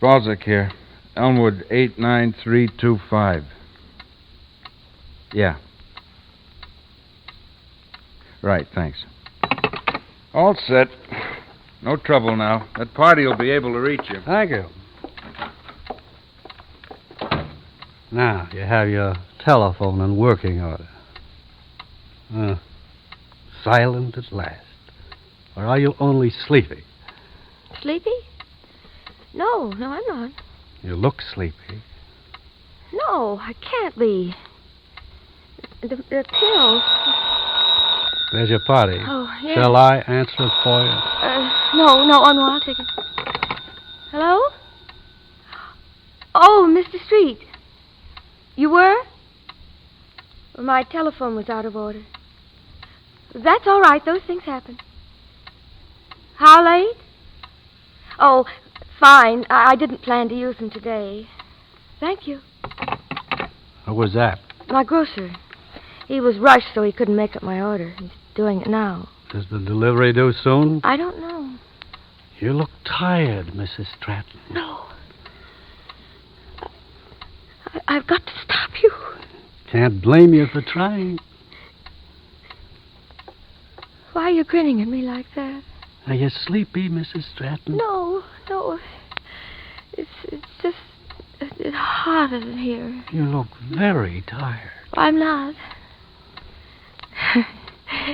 Balzac here. Elmwood 89325. Yeah. Right, thanks. All set. No trouble now. That party will be able to reach you. Thank you. Now, you have your telephone in working order. Silent at last. Or are you only sleepy? Sleepy? No, I'm not. You look sleepy. No, I can't be. The pills. There's your party. Oh, yes. Shall I answer it for you? No, I'll take it. Hello? Oh, Mr. Street. You were? Well, my telephone was out of order. That's all right. Those things happen. How late? Oh, fine. I didn't plan to use them today. Thank you. Who was that? My grocer. He was rushed, so he couldn't make up my order. He's doing it now. Does the delivery due soon? I don't know. You look tired, Mrs. Stratton. No. I've got to stop you. Can't blame you for trying. Why are you grinning at me like that? Are you sleepy, Mrs. Stratton? No. It's just it's hotter in here. You look very tired. I'm not.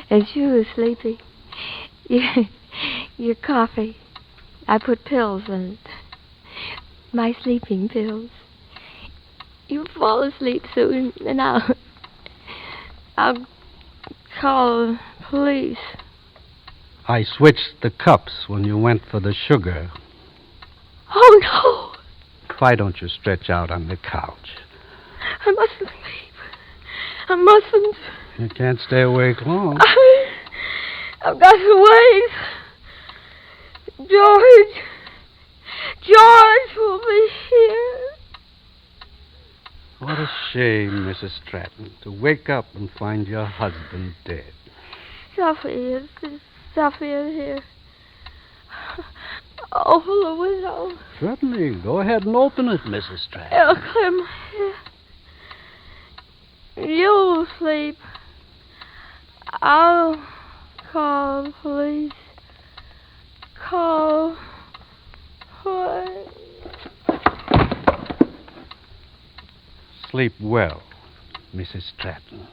And you were sleepy. Your coffee. I put pills in it. My sleeping pills. You'll fall asleep soon, and I'll call the police. I switched the cups when you went for the sugar. Oh, no. Why don't you stretch out on the couch? I mustn't sleep. I mustn't. You can't stay awake long. I've got to wait. George will be here. What a shame, Mrs. Stratton, to wake up and find your husband dead. Sophia is here. Open the window. Certainly. Go ahead and open it, Mrs. Stratton. It'll clear my head. You'll sleep. I'll call the police. Call police. Sleep well, Mrs. Stratton.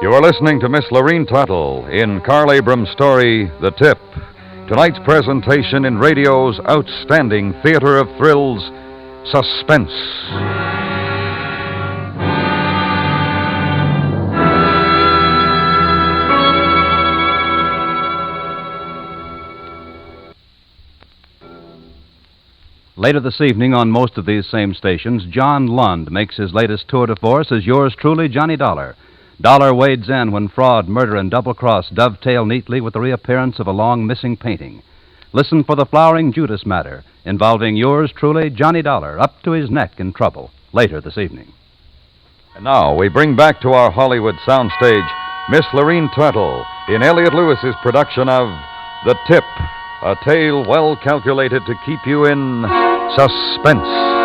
You are listening to Miss Lorene Tuttle in Carl Abrams' story, The Tip. Tonight's presentation in radio's outstanding theater of thrills, Suspense. Later this evening on most of these same stations, John Lund makes his latest tour de force as yours truly, Johnny Dollar. Dollar wades in when fraud, murder, and double-cross dovetail neatly with the reappearance of a long missing painting. Listen for the flowering Judas matter involving yours truly, Johnny Dollar, up to his neck in trouble, later this evening. And now we bring back to our Hollywood soundstage Miss Lorene Tuttle in Elliot Lewis's production of The Tip, a tale well calculated to keep you in suspense.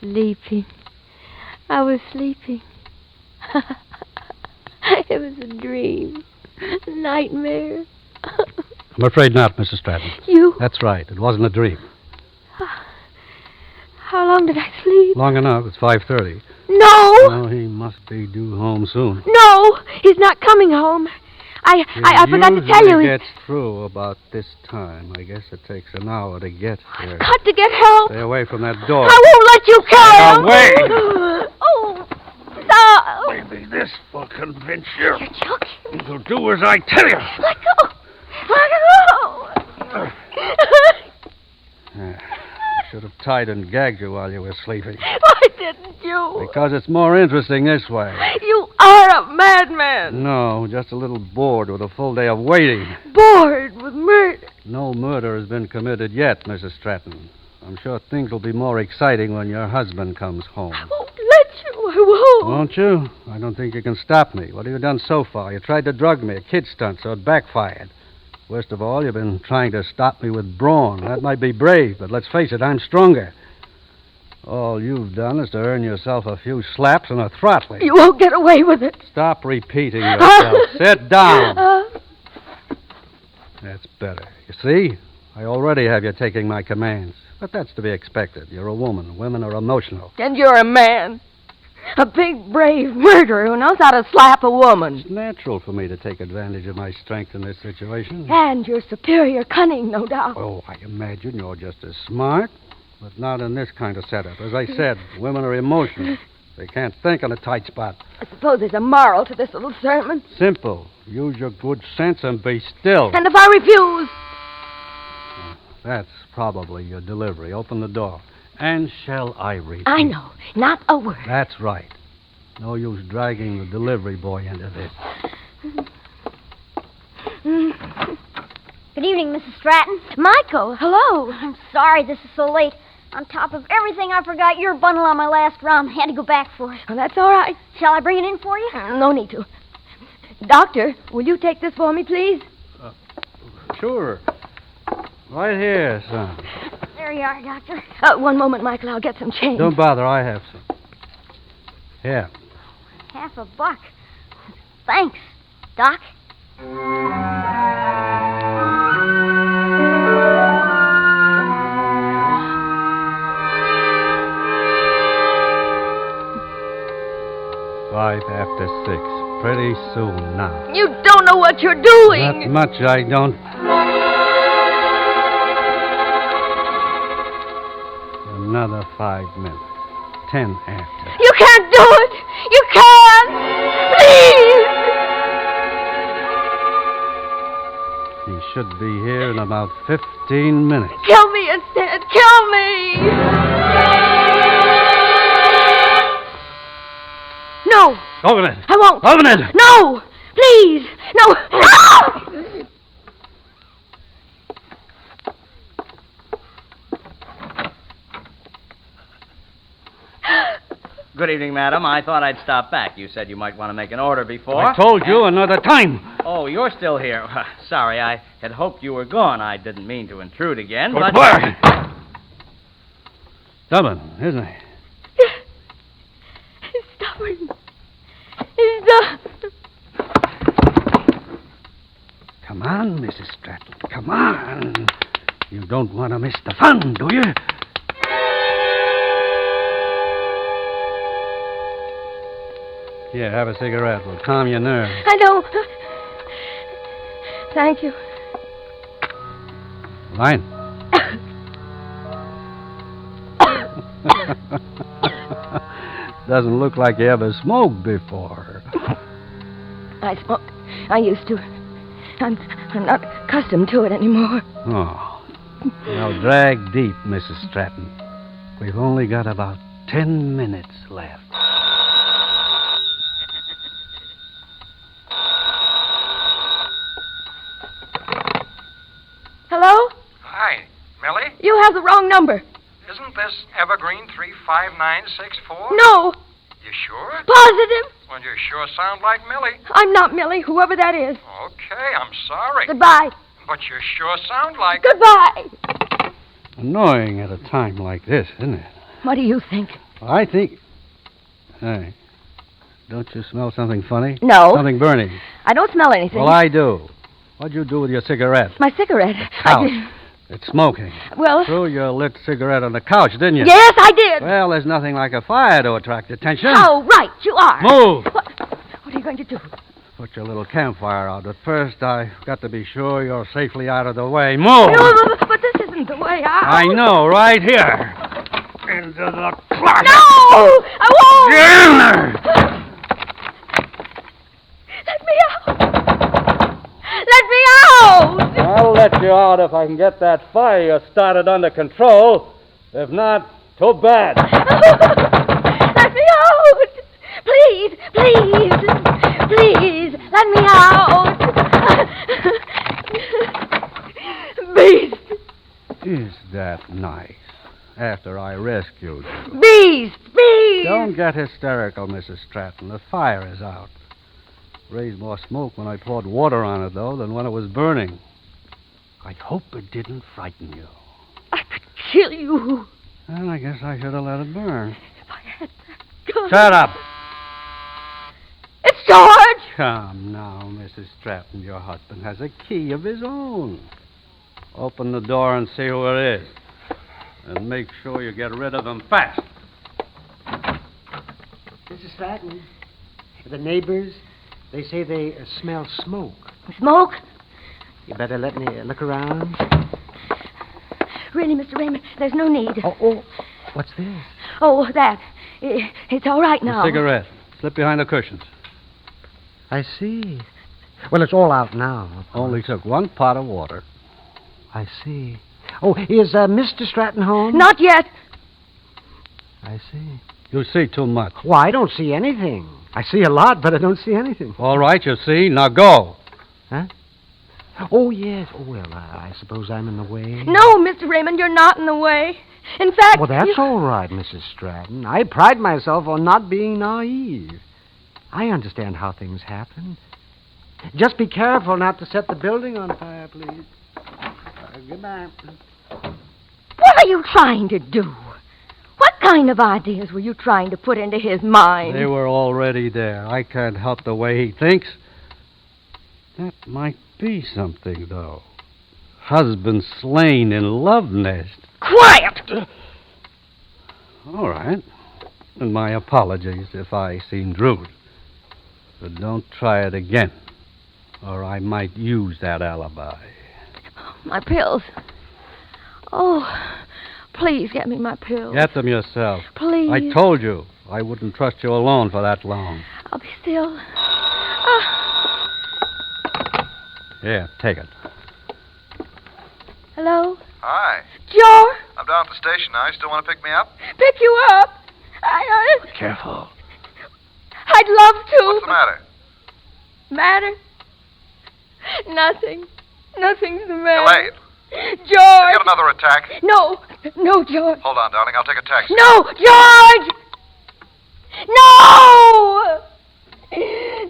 Sleeping. I was sleeping. It was a dream. A nightmare. I'm afraid not, Mrs. Stratton. You? That's right. It wasn't a dream. How long did I sleep? Long enough. It's 5:30. No! Well, he must be due home soon. No! He's not coming home. I forgot to tell you. He gets through about this time. I guess it takes an hour to get here. I've got to get help. Stay away from that door. I won't let you kill him. Away! Oh, stop. Maybe this will convince you. You're joking. You'll do as I tell you. Let go. Let go. Should have tied and gagged you while you were sleeping. Why didn't you? Because it's more interesting this way. You are a madman. No, just a little bored with a full day of waiting. Bored with murder. No murder has been committed yet, Mrs. Stratton. I'm sure things will be more exciting when your husband comes home. I won't let you. I won't. Won't you? I don't think you can stop me. What have you done so far? You tried to drug me, a kid stunt, so it backfired. Worst of all, you've been trying to stop me with brawn. That might be brave, but let's face it, I'm stronger. All you've done is to earn yourself a few slaps and a throttling. You won't get away with it. Stop repeating yourself. Sit down. That's better. You see? I already have you taking my commands. But that's to be expected. You're a woman. Women are emotional. And you're a man. A big, brave murderer who knows how to slap a woman. It's natural for me to take advantage of my strength in this situation. And your superior cunning, no doubt. Oh, I imagine you're just as smart, but not in this kind of setup. As I said, women are emotional. They can't think on a tight spot. I suppose there's a moral to this little sermon. Simple. Use your good sense and be still. And if I refuse? That's probably your delivery. Open the door. And shall I read? I know. Not a word. That's right. No use dragging the delivery boy into this. Good evening, Mrs. Stratton. Michael, hello. I'm sorry this is so late. On top of everything, I forgot your bundle on my last round. I had to go back for it. Oh, that's all right. Shall I bring it in for you? No need to. Doctor, will you take this for me, please? Sure. Right here, son. There you are, Doctor. One moment, Michael. I'll get some change. Don't bother. I have some. Here. $50. Thanks, Doc. Five after 6. Pretty soon now. You don't know what you're doing. Not much, I don't. Another 5 minutes. 10 after. You can't do it. You can't. Please. He should be here in about 15 minutes. Kill me instead. Kill me. No. Open it. I won't. Open it. No. Please. No. Ah! Good evening, madam. I thought I'd stop back. You said you might want to make an order before. I told you another time. Oh, you're still here. Sorry, I had hoped you were gone. I didn't mean to intrude again, Good but... boy. Stubborn, isn't he? He's stubborn. He's stubborn. Come on, Mrs. Stratton. Come on. You don't want to miss the fun, do you? Here, have a cigarette. Will calm your nerves. I don't. Thank you. Fine. Doesn't look like you ever smoked before. I smoked. I used to. I'm not accustomed to it anymore. Oh. Well, drag deep, Mrs. Stratton. We've only got about 10 minutes left. Hello? Hi, Millie? You have the wrong number. Isn't this Evergreen 35964? No. You sure? Positive. Well, you sure sound like Millie. I'm not Millie, whoever that is. Okay, I'm sorry. Goodbye. But you sure sound like... Goodbye. Annoying at a time like this, isn't it? What do you think? I think... Hey, don't you smell something funny? No. Something burning? I don't smell anything. Well, I do. What'd you do with your cigarette? My cigarette. Couch. It's smoking. Well... Threw your lit cigarette on the couch, didn't you? Yes, I did. Well, there's nothing like a fire to attract attention. Oh, right, you are. Move. What are you going to do? Put your little campfire out. But first, I've got to be sure you're safely out of the way. Move! No, but this isn't the way out. I know, right here. Into the closet. No! I won't! Get in there! Let me out! Let me out! I'll let you out if I can get that fire you started under control. If not, too bad. Let me out! Please, please, please, let me out! Beast! Is that nice? After I rescued you. Beast! Beast! Don't get hysterical, Mrs. Stratton. The fire is out. Raised more smoke when I poured water on it, though, than when it was burning. I hope it didn't frighten you. I could kill you. Well, I guess I should have let it burn. If I had that gun. Shut up! It's George! Come now, Mrs. Stratton. Your husband has a key of his own. Open the door and see who it is. And make sure you get rid of him fast. Mrs. Stratton, the neighbors, they say they smell smoke. Smoke? You better let me look around. Really, Mr. Raymond, there's no need. Oh, what's this? Oh, that. It's all right now. A cigarette. Slip behind the cushions. I see. Well, it's all out now. Only took one pot of water. I see. Oh, is Mr. Stratton home? Not yet. I see. You see too much. Well, I don't see anything. I see a lot, but I don't see anything. All right, you see. Now go. Huh? Oh, yes. Oh, well, I suppose I'm in the way. No, Mr. Raymond, you're not in the way. In fact... Well, that's all right, Mrs. Stratton. I pride myself on not being naive. I understand how things happen. Just be careful not to set the building on fire, please. Goodbye. What are you trying to do? What kind of ideas were you trying to put into his mind? They were already there. I can't help the way he thinks. That might be something, though. Husband slain in love nest. Quiet! All right. And my apologies if I seemed rude. But don't try it again, or I might use that alibi. My pills. Oh, please get me my pills. Get them yourself. Please. I told you I wouldn't trust you alone for that long. I'll be still. Here, take it. Hello? Hi. George? I'm down at the station now. You still want to pick me up? Pick you up? I Careful. I'd love to. What's the matter? Matter? Nothing. Nothing's the matter. You're late. George! You get another attack? No, no, George. Hold on, darling. I'll take a taxi. No, George! No!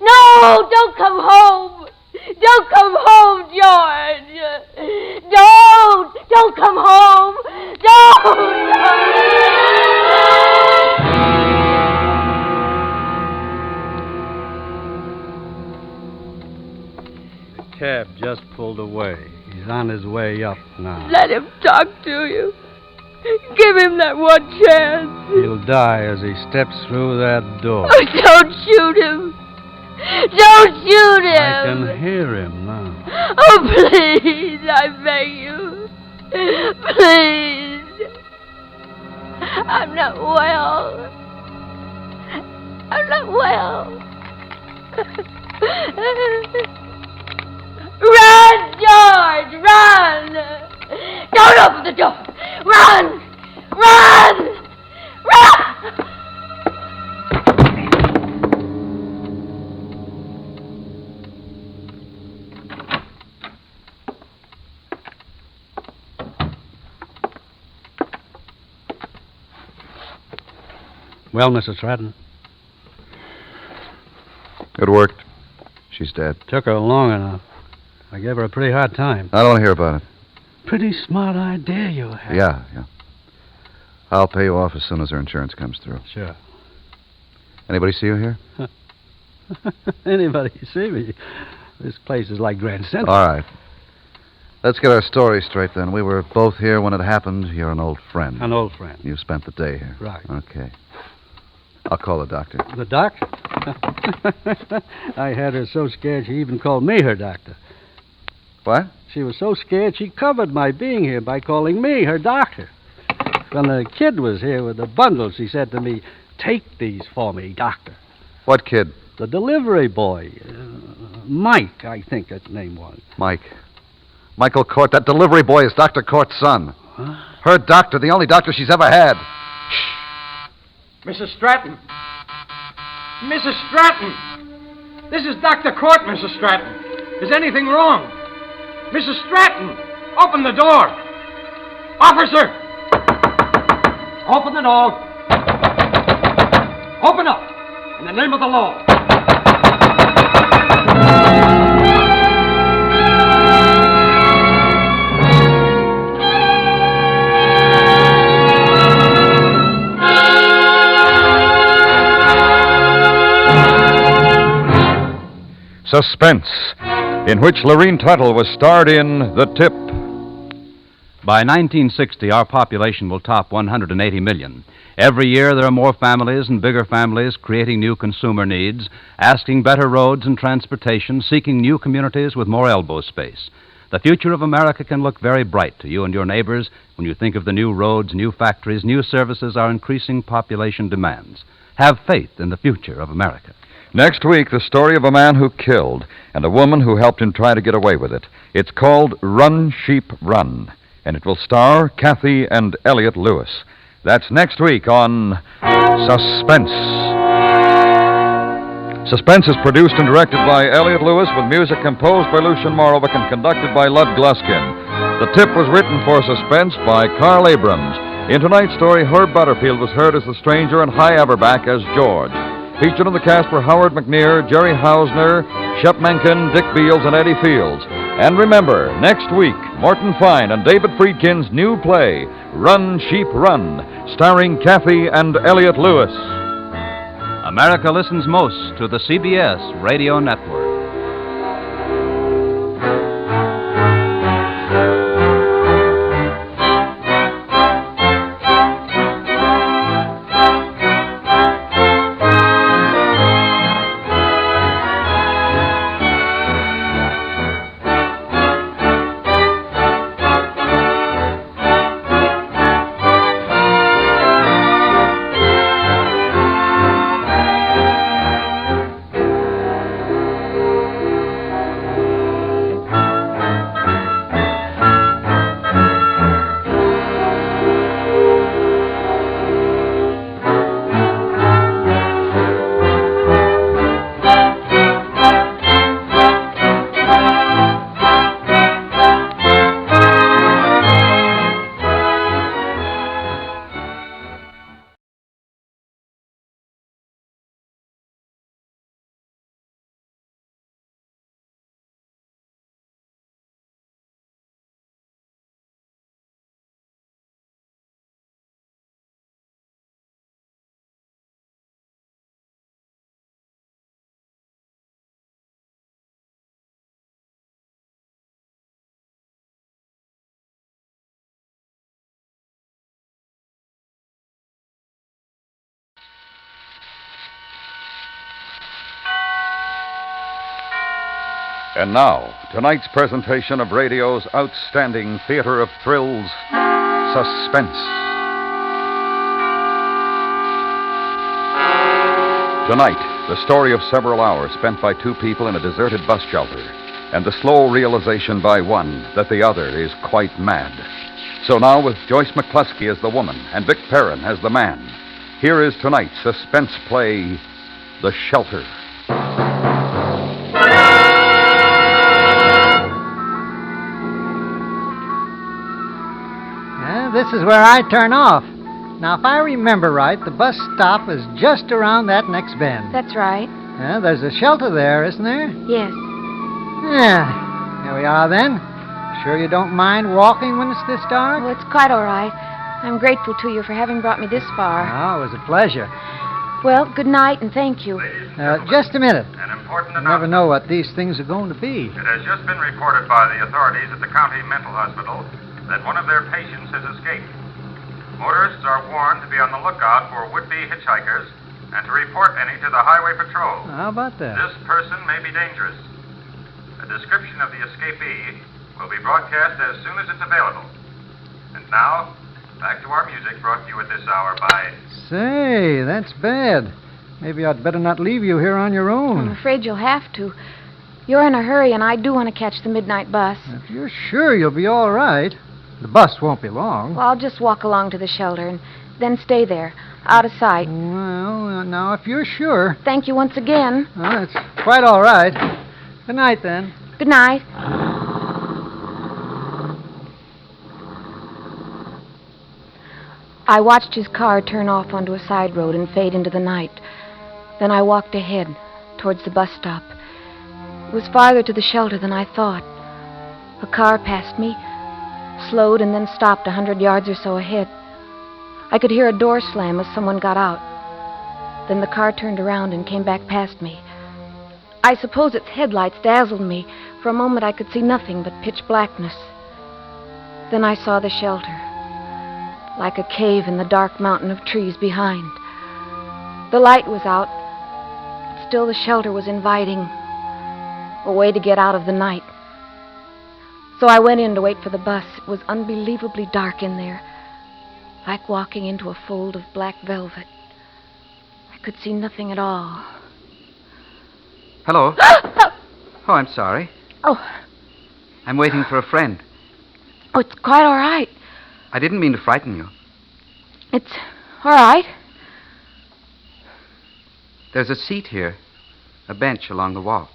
No, don't come home. Don't come home, George. Don't come home. Don't. cab just pulled away. He's on his way up now. Let him talk to you. Give him that one chance. He'll die as he steps through that door. Oh, don't shoot him. Don't shoot him. I can hear him now. Oh, please, I beg you. Please. I'm not well. I'm not well. Run, George, run! Don't open the door! Run! Run! Run! Well, Mrs. Stratton? It worked. She's dead. Took her long enough. I gave her a pretty hard time. I don't want to hear about it. Pretty smart idea you have. Yeah. I'll pay you off as soon as her insurance comes through. Sure. Anybody see you here? Anybody see me? This place is like Grand Central. All right. Let's get our story straight then. We were both here when it happened. You're an old friend. An old friend. You spent the day here. Right. Okay. I'll call the doctor. The doctor? I had her so scared she even called me her doctor. What? She was so scared she covered my being here by calling me her doctor. When the kid was here with the bundle, she said to me, "Take these for me, doctor." What kid? The delivery boy. Mike, I think his name was. Mike. Michael Court. That delivery boy is Dr. Court's son. Huh? Her doctor, the only doctor she's ever had. Mrs. Stratton. Mrs. Stratton. This is Dr. Court, Mrs. Stratton. Is anything wrong? Mrs. Stratton, open the door. Officer! Open the door. Open up. In the name of the law. Suspense, in which Lorene Tuttle was starred in The Tip. By 1960, our population will top 180 million. Every year, there are more families and bigger families creating new consumer needs, asking better roads and transportation, seeking new communities with more elbow space. The future of America can look very bright to you and your neighbors when you think of the new roads, new factories, new services our increasing population demands. Have faith in the future of America. Next week, the story of a man who killed and a woman who helped him try to get away with it. It's called Run, Sheep, Run, and it will star Kathy and Elliot Lewis. That's next week on Suspense. Suspense is produced and directed by Elliot Lewis with music composed by Lucien Morovic and conducted by Lud Gluskin. The Tip was written for Suspense by Carl Abrams. In tonight's story, Herb Butterfield was heard as the stranger and Hy Averback as George. Featured in the cast were Howard McNear, Jerry Hausner, Shep Menken, Dick Beals, and Eddie Fields. And remember, next week, Morton Fine and David Friedkin's new play, Run, Sheep, Run, starring Kathy and Elliot Lewis. America listens most to the CBS Radio Network. And now, tonight's presentation of radio's outstanding theater of thrills, Suspense. Tonight, the story of several hours spent by two people in a deserted bus shelter, and the slow realization by one that the other is quite mad. So now, with Joyce McCluskey as the woman and Vic Perrin as the man, here is tonight's suspense play, The Shelter. This is where I turn off. Now, if I remember right, the bus stop is just around that next bend. That's right. There's a shelter there, isn't there? Yes. Yeah. Here we are, then. Sure you don't mind walking when it's this dark? Well, it's quite all right. I'm grateful to you for having brought me this far. Oh, it was a pleasure. Well, good night and thank you. Just a minute. An important You never know what these things are going to be. It has just been reported by the authorities at the county mental hospital that one of their patients has escaped. Motorists are warned to be on the lookout for would-be hitchhikers and to report any to the highway patrol. How about that? This person may be dangerous. A description of the escapee will be broadcast as soon as it's available. And now, back to our music brought to you at this hour by... Say, that's bad. Maybe I'd better not leave you here on your own. I'm afraid you'll have to. You're in a hurry, and I do want to catch the midnight bus. If you're sure you'll be all right, the bus won't be long. Well, I'll just walk along to the shelter and then stay there, out of sight. Well, now, if you're sure. Thank you once again. Well, it's quite all right. Good night, then. Good night. I watched his car turn off onto a side road and fade into the night. Then I walked ahead, towards the bus stop. It was farther to the shelter than I thought. A car passed me, slowed, and then stopped 100 yards or so ahead. I could hear a door slam as someone got out. Then the car turned around and came back past me. I suppose its headlights dazzled me. For a moment I could see nothing but pitch blackness. Then I saw the shelter, like a cave in the dark mountain of trees behind. The light was out. Still the shelter was inviting, a way to get out of the night. So I went in to wait for the bus. It was unbelievably dark in there, like walking into a fold of black velvet. I could see nothing at all. Hello. Oh, I'm sorry. Oh. I'm waiting for a friend. Oh, it's quite all right. I didn't mean to frighten you. It's all right. There's a seat here, a bench along the wall.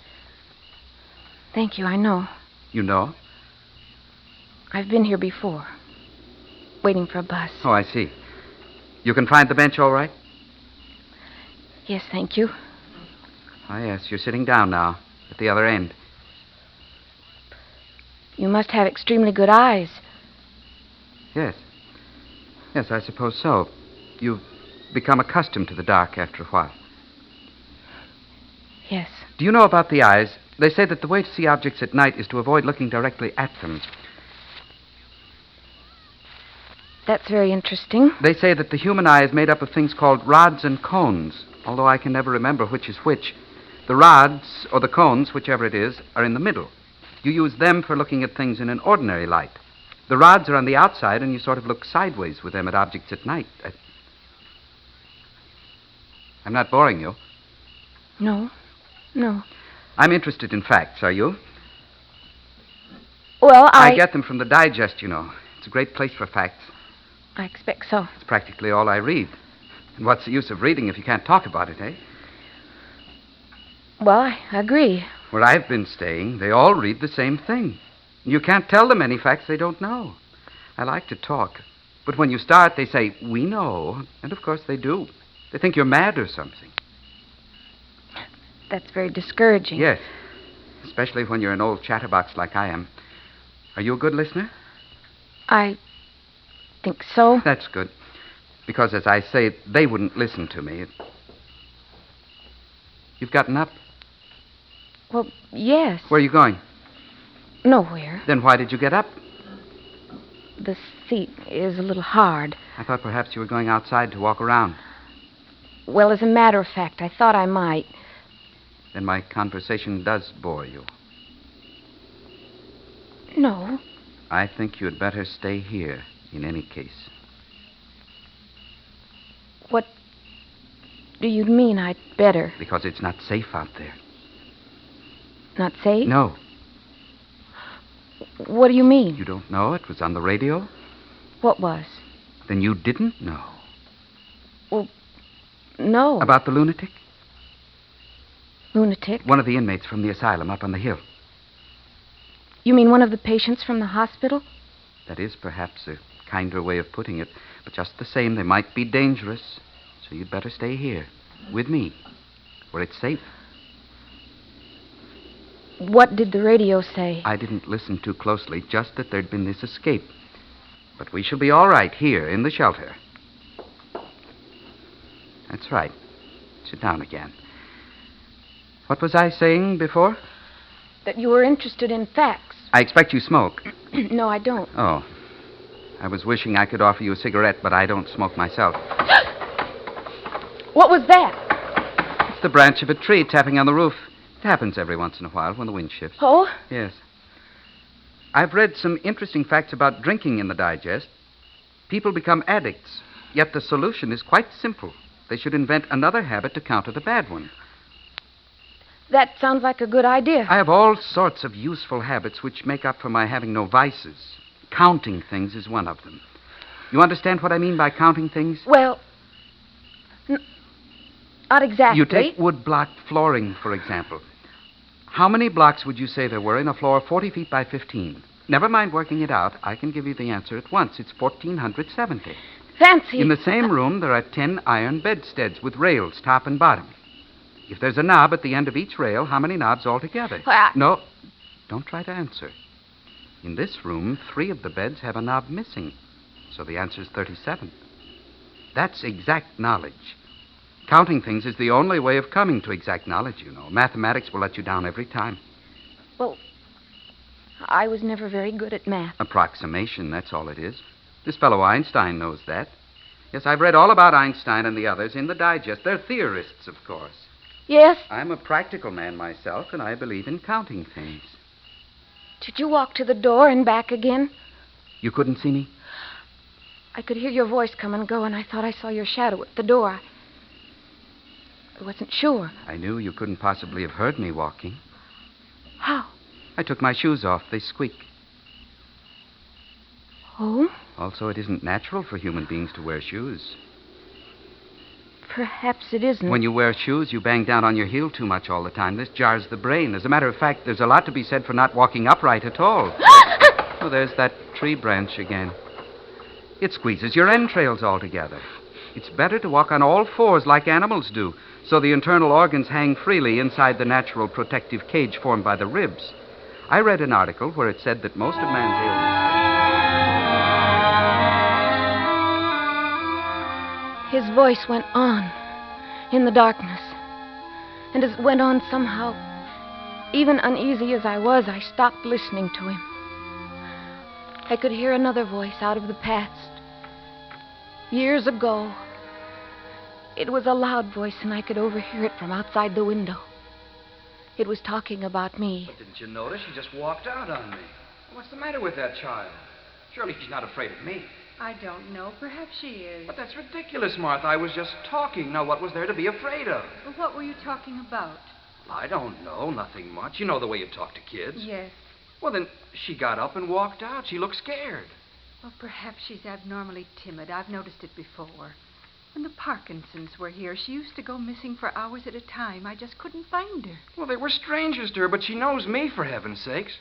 Thank you, I know. You know? I've been here before, waiting for a bus. Oh, I see. You can find the bench all right? Yes, thank you. Oh, yes, you're sitting down now, at the other end. You must have extremely good eyes. Yes. Yes, I suppose so. You've become accustomed to the dark after a while. Yes. Do you know about the eyes? They say that the way to see objects at night is to avoid looking directly at them. That's very interesting. They say that the human eye is made up of things called rods and cones, although I can never remember which is which. The rods, or the cones, whichever it is, are in the middle. You use them for looking at things in an ordinary light. The rods are on the outside, and you sort of look sideways with them at objects at night. I'm not boring you. No. I'm interested in facts, are you? Well, I get them from the Digest, you know. It's a great place for facts. I expect so. It's practically all I read. And what's the use of reading if you can't talk about it, eh? Well, I agree. Where I've been staying, they all read the same thing. You can't tell them any facts they don't know. I like to talk. But when you start, they say, we know. And of course they do. They think you're mad or something. That's very discouraging. Yes. Especially when you're an old chatterbox like I am. Are you a good listener? I think so. That's good. Because, as I say, they wouldn't listen to me. You've gotten up? Well, yes. Where are you going? Nowhere. Then why did you get up? The seat is a little hard. I thought perhaps you were going outside to walk around. Well, as a matter of fact, I thought I might. Then my conversation does bore you. No. I think you'd better stay here in any case. What do you mean I'd better? Because it's not safe out there. Not safe? No. What do you mean? You don't know? It was on the radio? What was? Then you didn't know? Well, no. About the lunatic? Lunatic? One of the inmates from the asylum up on the hill. You mean one of the patients from the hospital? That is perhaps a kinder way of putting it. But just the same, they might be dangerous. So you'd better stay here, with me, where it's safe. What did the radio say? I didn't listen too closely, just that there'd been this escape. But we shall be all right here in the shelter. That's right. Sit down again. What was I saying before? That you were interested in facts. I expect you smoke. No, I don't. Oh. I was wishing I could offer you a cigarette, but I don't smoke myself. What was that? It's the branch of a tree tapping on the roof. It happens every once in a while when the wind shifts. Oh? Yes. I've read some interesting facts about drinking in the digest. People become addicts, yet the solution is quite simple. They should invent another habit to counter the bad one. That sounds like a good idea. I have all sorts of useful habits which make up for my having no vices. Counting things is one of them. You understand what I mean by counting things? Well, not exactly. You take wood-block flooring, for example. How many blocks would you say there were in a floor 40 feet by 15? Never mind working it out. I can give you the answer at once. It's 1,470. Fancy. In the same room, there are 10 iron bedsteads with rails, top and bottom. If there's a knob at the end of each rail, how many knobs altogether? No, don't try to answer. In this room, 3 of the beds have a knob missing. So the answer's 37. That's exact knowledge. Counting things is the only way of coming to exact knowledge, you know. Mathematics will let you down every time. Well, I was never very good at math. Approximation, that's all it is. This fellow Einstein knows that. Yes, I've read all about Einstein and the others in the digest. They're theorists, of course. Yes? I'm a practical man myself, and I believe in counting things. Did you walk to the door and back again? You couldn't see me? I could hear your voice come and go, and I thought I saw your shadow at the door. I wasn't sure. I knew you couldn't possibly have heard me walking. How? I took my shoes off. They squeak. Oh? Also, it isn't natural for human beings to wear shoes. Perhaps it isn't. When you wear shoes, you bang down on your heel too much all the time. This jars the brain. As a matter of fact, there's a lot to be said for not walking upright at all. Oh, there's that tree branch again. It squeezes your entrails altogether. It's better to walk on all fours like animals do, so the internal organs hang freely inside the natural protective cage formed by the ribs. I read an article where it said that most of man's ailments... His voice went on in the darkness. And as it went on somehow, even uneasy as I was, I stopped listening to him. I could hear another voice out of the past. Years ago. It was a loud voice, and I could overhear it from outside the window. It was talking about me. But didn't you notice? She just walked out on me. What's the matter with that child? Surely she's not afraid of me. I don't know. Perhaps she is. But that's ridiculous, Martha. I was just talking. Now, what was there to be afraid of? Well, what were you talking about? I don't know. Nothing much. You know the way you talk to kids. Yes. Well, then, she got up and walked out. She looked scared. Well, perhaps she's abnormally timid. I've noticed it before. When the Parkinsons were here, she used to go missing for hours at a time. I just couldn't find her. Well, they were strangers to her, but she knows me, for heaven's sakes.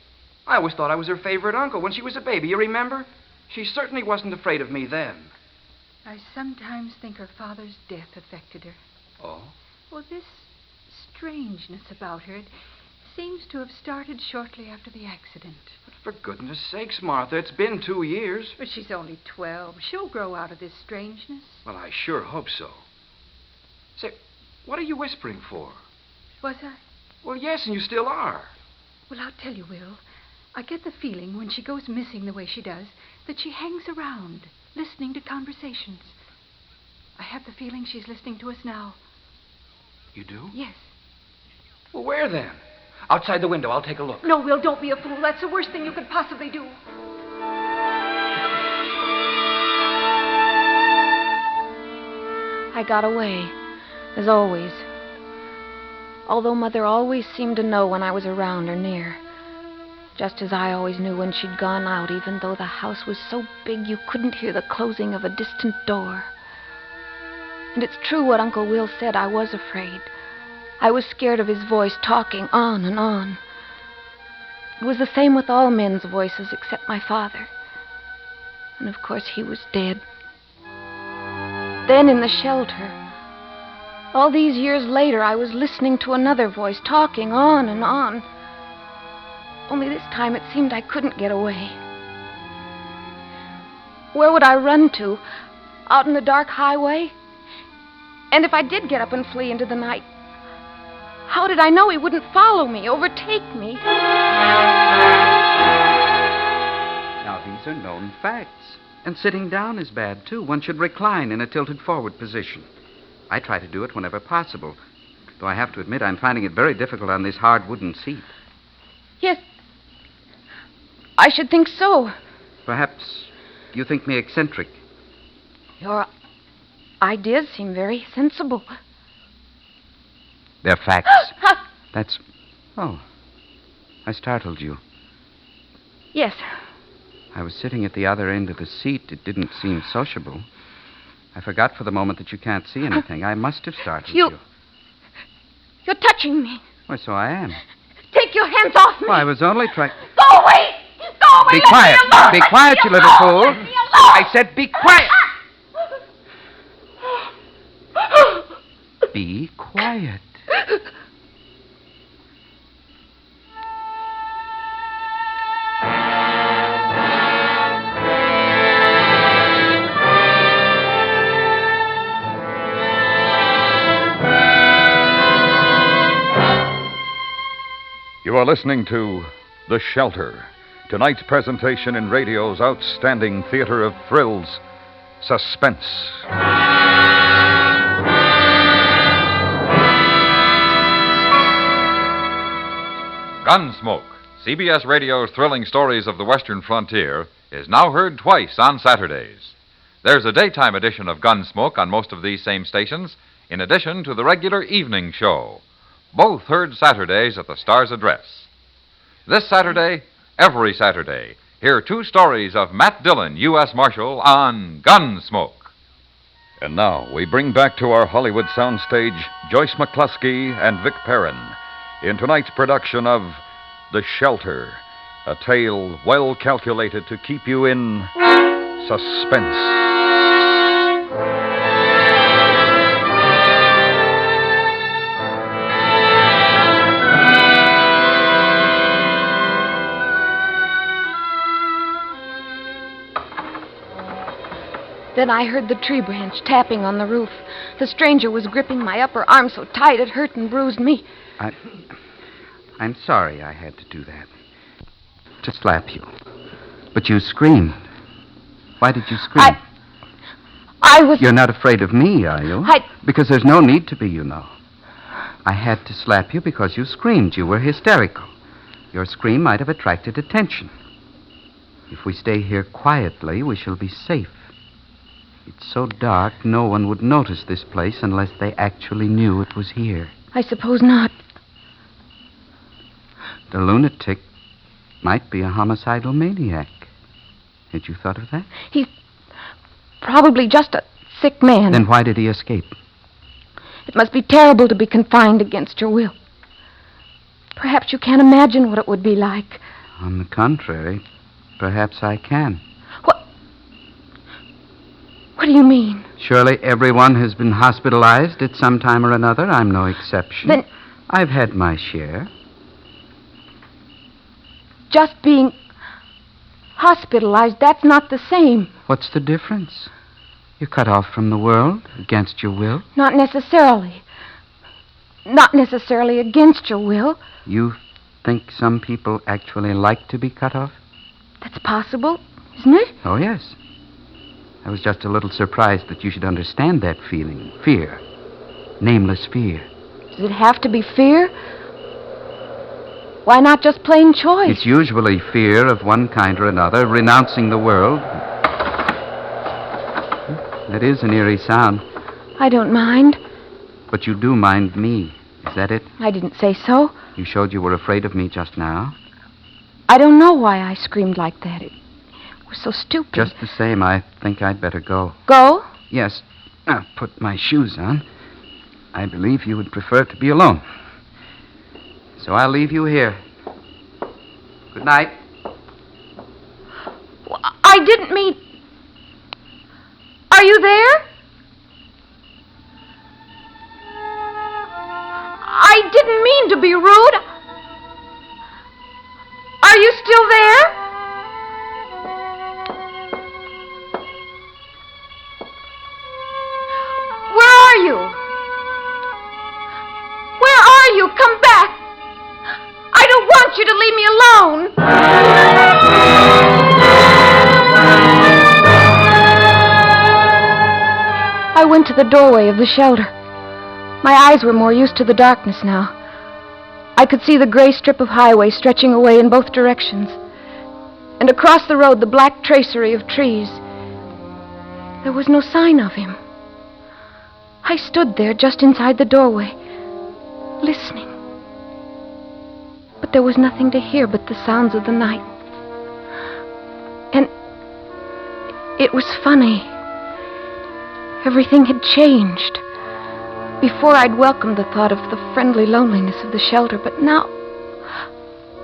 I always thought I was her favorite uncle when she was a baby. You remember? She certainly wasn't afraid of me then. I sometimes think her father's death affected her. Oh? Well, this strangeness about her, it seems to have started shortly after the accident. But for goodness sakes, Martha, it's been 2 years. But she's only 12. She'll grow out of this strangeness. Well, I sure hope so. Say, what are you whispering for? Was I? Well, yes, and you still are. Well, I'll tell you, Will. I get the feeling when she goes missing the way she does that she hangs around, listening to conversations. I have the feeling she's listening to us now. You do? Yes. Well, where then? Outside the window. I'll take a look. No, Will, don't be a fool. That's the worst thing you could possibly do. I got away, as always. Although Mother always seemed to know when I was around or near. Just as I always knew when she'd gone out, even though the house was so big you couldn't hear the closing of a distant door. And it's true what Uncle Will said. I was afraid. I was scared of his voice talking on and on. It was the same with all men's voices except my father. And of course he was dead. Then in the shelter, all these years later, I was listening to another voice talking on and on. Only this time it seemed I couldn't get away. Where would I run to? Out in the dark highway? And if I did get up and flee into the night, how did I know he wouldn't follow me, overtake me? Now, these are known facts. And sitting down is bad, too. One should recline in a tilted forward position. I try to do it whenever possible, though I have to admit I'm finding it very difficult on this hard wooden seat. Yes, I should think so. Perhaps you think me eccentric. Your ideas seem very sensible. They're facts. That's... Oh, I startled you. Yes. I was sitting at the other end of the seat. It didn't seem sociable. I forgot for the moment that you can't see anything. I must have startled you. You're touching me. Why, so I am. Take your hands off me. Well, I was only trying... Go away! Go away! Be quiet! Be quiet, you little fool! I said be quiet! Be quiet. You are listening to The Shelter, tonight's presentation in radio's outstanding theater of thrills, Suspense. Gunsmoke, CBS Radio's thrilling stories of the Western frontier, is now heard twice on Saturdays. There's a daytime edition of Gunsmoke on most of these same stations, in addition to the regular evening show. Both heard Saturdays at the Star's address. This Saturday, every Saturday, hear two stories of Matt Dillon, U.S. Marshal, on Gunsmoke. And now we bring back to our Hollywood soundstage Joyce McCluskey and Vic Perrin in tonight's production of The Shelter, a tale well calculated to keep you in suspense. Then I heard the tree branch tapping on the roof. The stranger was gripping my upper arm so tight it hurt and bruised me. I'm sorry I had to do that. To slap you. But you screamed. Why did you scream? I was... You're not afraid of me, are you? Because there's no need to be, you know. I had to slap you because you screamed. You were hysterical. Your scream might have attracted attention. If we stay here quietly, we shall be safe. It's so dark, no one would notice this place unless they actually knew it was here. I suppose not. The lunatic might be a homicidal maniac. Had you thought of that? He's probably just a sick man. Then why did he escape? It must be terrible to be confined against your will. Perhaps you can't imagine what it would be like. On the contrary, perhaps I can. What do you mean? Surely everyone has been hospitalized at some time or another. I'm no exception. Then... I've had my share. Just being hospitalized, that's not the same. What's the difference? You're cut off from the world against your will. Not necessarily. Not necessarily against your will. You think some people actually like to be cut off? That's possible, isn't it? Oh, yes. I was just a little surprised that you should understand that feeling. Fear. Nameless fear. Does it have to be fear? Why not just plain choice? It's usually fear of one kind or another, renouncing the world. That is an eerie sound. I don't mind. But you do mind me. Is that it? I didn't say so. You showed you were afraid of me just now. I don't know why I screamed like that. It was so stupid. Just the same, I think I'd better go. Go? Yes. Now, put my shoes on. I believe you would prefer to be alone. So I'll leave you here. Good night. I didn't mean... Are you there? I didn't mean to be rude. Are you still there? Where are you? Where are you? Come back. I don't want you to leave me alone. I went to the doorway of the shelter. My eyes were more used to the darkness now. I could see the gray strip of highway stretching away in both directions. And across the road, the black tracery of trees. There was no sign of him. I stood there just inside the doorway, listening. But there was nothing to hear but the sounds of the night. And it was funny. Everything had changed. Before I'd welcomed the thought of the friendly loneliness of the shelter, but now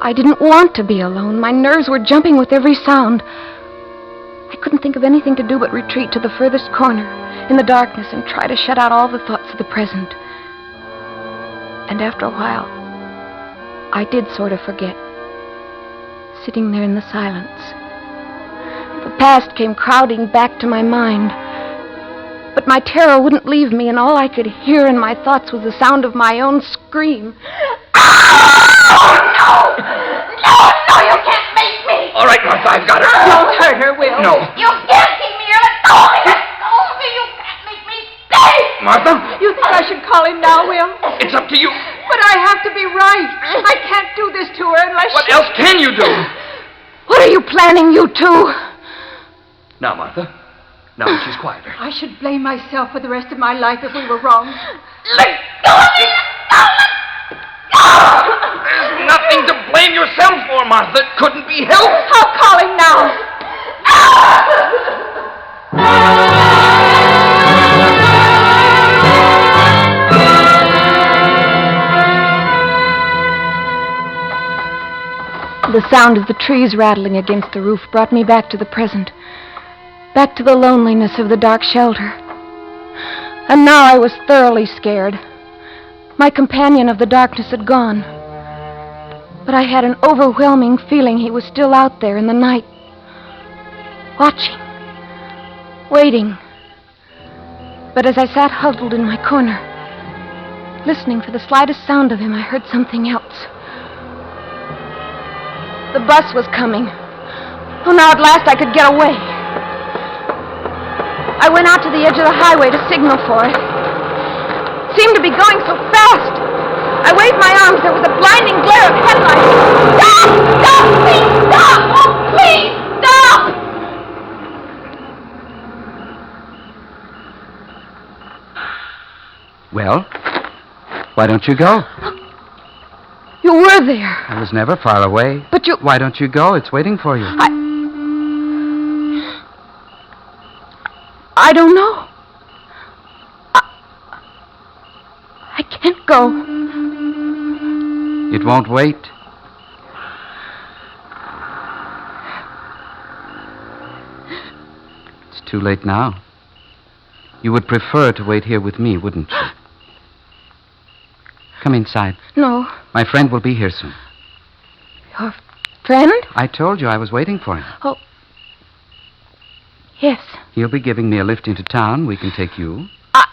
I didn't want to be alone. My nerves were jumping with every sound. I couldn't think of anything to do but retreat to the furthest corner in the darkness and try to shut out all the thoughts of the present. And after a while, I did sort of forget, sitting there in the silence. The past came crowding back to my mind. But my terror wouldn't leave me, and all I could hear in my thoughts was the sound of my own scream. Oh, no! No, you can't make me! All right, Martha, I've got her. Don't hurt her, Will. No. You can't keep me here. Let go of me! Let go of me! You can't make me stay! Martha? You think I should call him now, Will? It's up to you. But I have to be right. I can't do this to her unless What else can you do? What are you planning, you two? Now, Martha. Now that she's quieter. I should blame myself for the rest of my life if we were wrong. Let go of me! There's nothing to blame yourself for, Martha. It couldn't be helped. I'll call him now. The sound of the trees rattling against the roof brought me back to the present. Back to the loneliness of the dark shelter. And now I was thoroughly scared. My companion of the darkness had gone. But I had an overwhelming feeling he was still out there in the night. Watching. Waiting. But as I sat huddled in my corner, listening for the slightest sound of him, I heard something else. The bus was coming. Oh, now at last I could get away. I went out to the edge of the highway to signal for it. It seemed to be going so fast. I waved my arms. There was a blinding glare of headlights. Stop! Stop! Please stop! Oh, please stop! Well, why don't you go? You were there. I was never far away. But you... Why don't you go? It's waiting for you. I don't know. I can't go. It won't wait. It's too late now. You would prefer to wait here with me, wouldn't you? Come inside. No. My friend will be here soon. Your friend? I told you I was waiting for him. Oh. Yes. He'll be giving me a lift into town. We can take you. I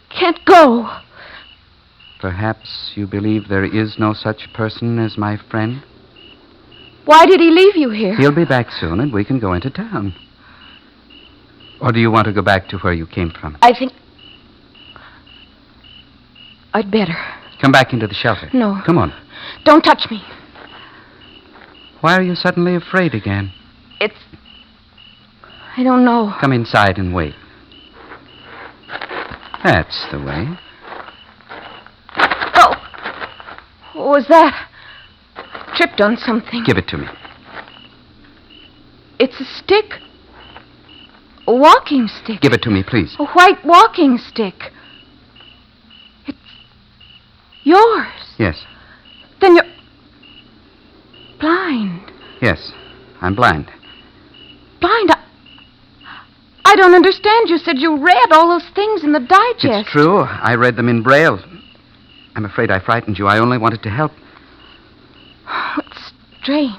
can't go. Perhaps you believe there is no such person as my friend? Why did he leave you here? He'll be back soon and we can go into town. Or do you want to go back to where you came from? I think I'd better. Come back into the shelter. No. Come on. Don't touch me. Why are you suddenly afraid again? I don't know. Come inside and wait. That's the way. Oh! What was that? Tripped on something. Give it to me. It's a stick. A walking stick. Give it to me, please. A white walking stick. It's yours. Yes. Then you're blind. Yes, I'm blind. Blind? I don't understand. You said you read all those things in the digest. It's true. I read them in Braille. I'm afraid I frightened you. I only wanted to help. Oh, it's strange.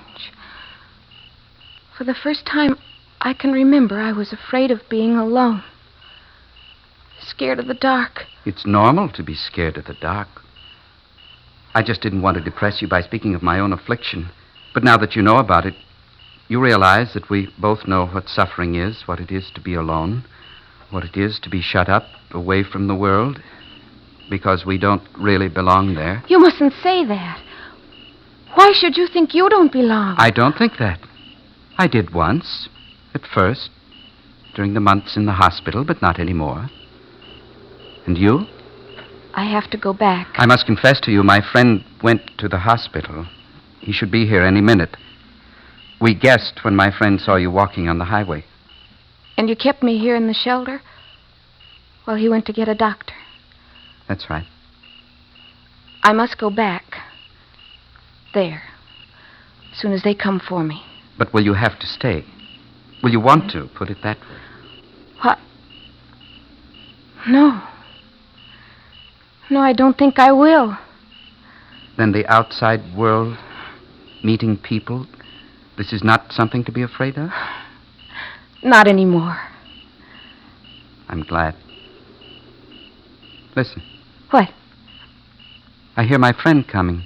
For the first time I can remember, I was afraid of being alone. Scared of the dark. It's normal to be scared of the dark. I just didn't want to depress you by speaking of my own affliction. But now that you know about it, you realize that we both know what suffering is, what it is to be alone, what it is to be shut up, away from the world, because we don't really belong there. You mustn't say that. Why should you think you don't belong? I don't think that. I did once, at first, during the months in the hospital, but not anymore. And you? I have to go back. I must confess to you, my friend went to the hospital. He should be here any minute. We guessed when my friend saw you walking on the highway. And you kept me here in the shelter while he went to get a doctor. That's right. I must go back. There. As soon as they come for me. But will you have to stay? Will you want to, put it that way? What? No. No, I don't think I will. Then the outside world, meeting people, this is not something to be afraid of? Not anymore. I'm glad. Listen. What? I hear my friend coming.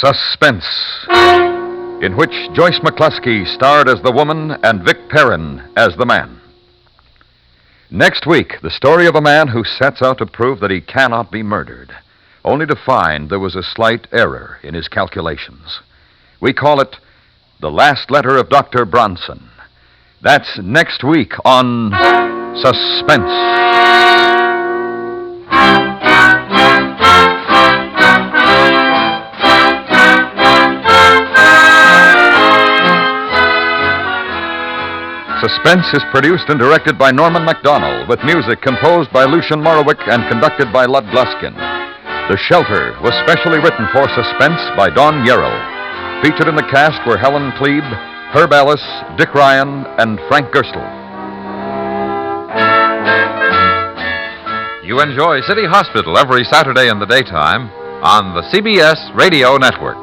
Suspense, in which Joyce McCluskey starred as the woman and Vic Perrin as the man. Next week, the story of a man who sets out to prove that he cannot be murdered, only to find there was a slight error in his calculations. We call it The Last Letter of Dr. Bronson. That's next week on Suspense. Suspense is produced and directed by Norman MacDonald, with music composed by Lucian Morowick and conducted by Lud Gluskin. The Shelter was specially written for Suspense by Don Yarrow. Featured in the cast were Helen Klebe, Herb Ellis, Dick Ryan, and Frank Gerstle. You enjoy City Hospital every Saturday in the daytime on the CBS Radio Network.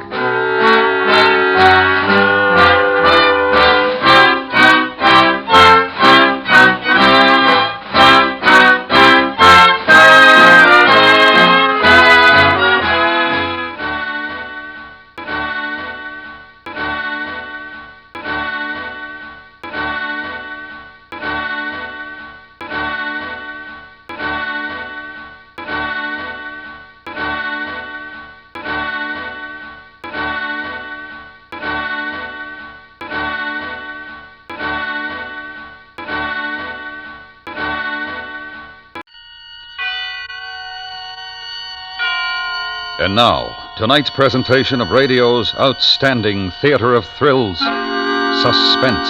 And now, tonight's presentation of radio's outstanding theater of thrills, Suspense.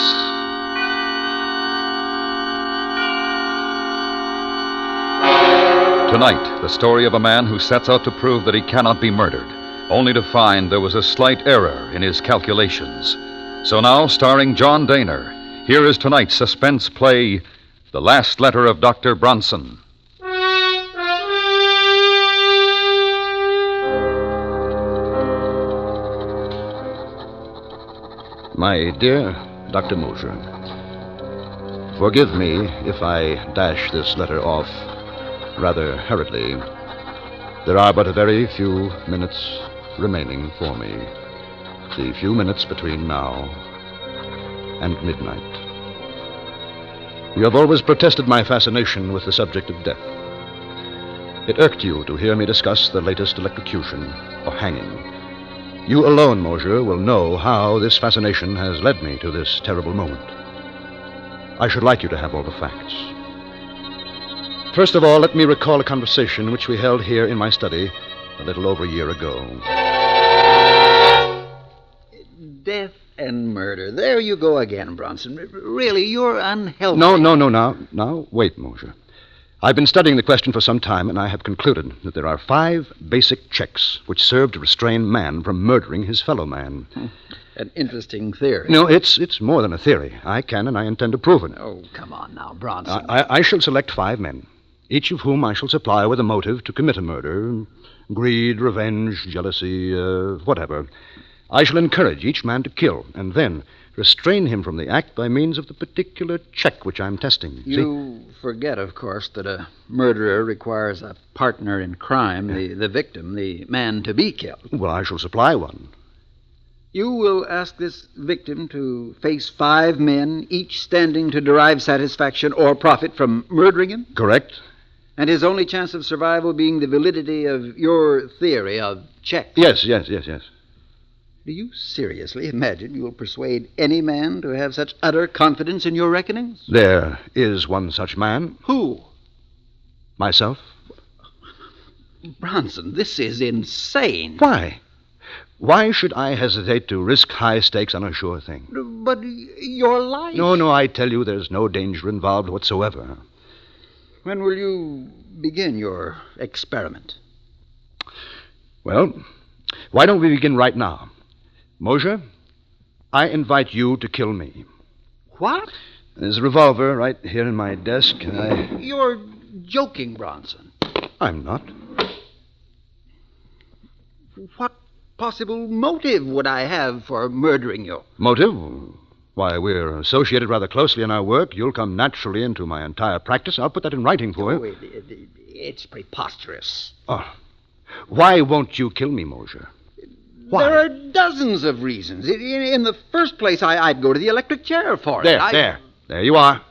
Tonight, the story of a man who sets out to prove that he cannot be murdered, only to find there was a slight error in his calculations. So now, starring John Daner, here is tonight's suspense play, The Last Letter of Dr. Bronson. My dear Dr. Mosher, Forgive me if I dash this letter off rather hurriedly. There are but a very few minutes remaining for me. The few minutes between now and midnight. You have always protested my fascination with the subject of death. It irked you to hear me discuss the latest electrocution or hanging. You alone, Mosier, will know how this fascination has led me to this terrible moment. I should like you to have all the facts. First of all, let me recall a conversation which we held here in my study a little over a year ago. Death and murder. There you go again, Bronson. Really, you're unhealthy. No. Now, wait, Mosier. I've been studying the question for some time, and I have concluded that there are 5 basic checks which serve to restrain man from murdering his fellow man. An interesting theory. No, it's more than a theory. I can and I intend to prove it. Oh, come on now, Bronson. I shall select 5 men, each of whom I shall supply with a motive to commit a murder. Greed, revenge, jealousy, whatever. I shall encourage each man to kill, and then restrain him from the act by means of the particular check which I'm testing. You forget, of course, that a murderer requires a partner in crime, the victim, the man to be killed. Well, I shall supply one. You will ask this victim to face 5 men, each standing to derive satisfaction or profit from murdering him? Correct. And his only chance of survival being the validity of your theory of checks? Yes. Do you seriously imagine you will persuade any man to have such utter confidence in your reckonings? There is one such man. Who? Myself. Bronson, this is insane. Why? Why should I hesitate to risk high stakes on a sure thing? But your life... No, I tell you there's no danger involved whatsoever. When will you begin your experiment? Well, why don't we begin right now? Mosier, I invite you to kill me. What? There's a revolver right here in my desk, and You're joking, Bronson. I'm not. What possible motive would I have for murdering you? Motive? Why, we're associated rather closely in our work. You'll come naturally into my entire practice. I'll put that in writing for you. It's preposterous. Oh. Why won't you kill me, Mosier? Why? There are dozens of reasons. In the first place, I'd go to the electric chair for it. There you are.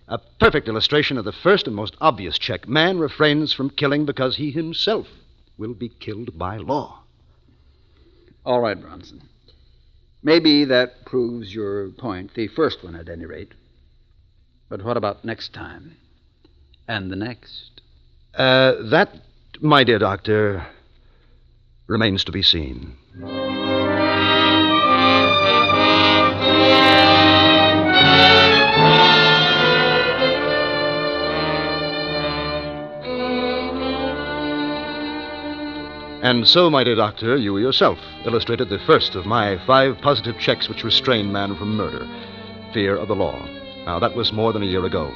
A perfect illustration of the first and most obvious check. Man refrains from killing because he himself will be killed by law. All right, Bronson. Maybe that proves your point, the first one at any rate. But what about next time? And the next? That, my dear doctor, remains to be seen. And so, my dear doctor, you yourself illustrated the first of my 5 positive checks which restrain man from murder. Fear of the law. Now, that was more than a year ago.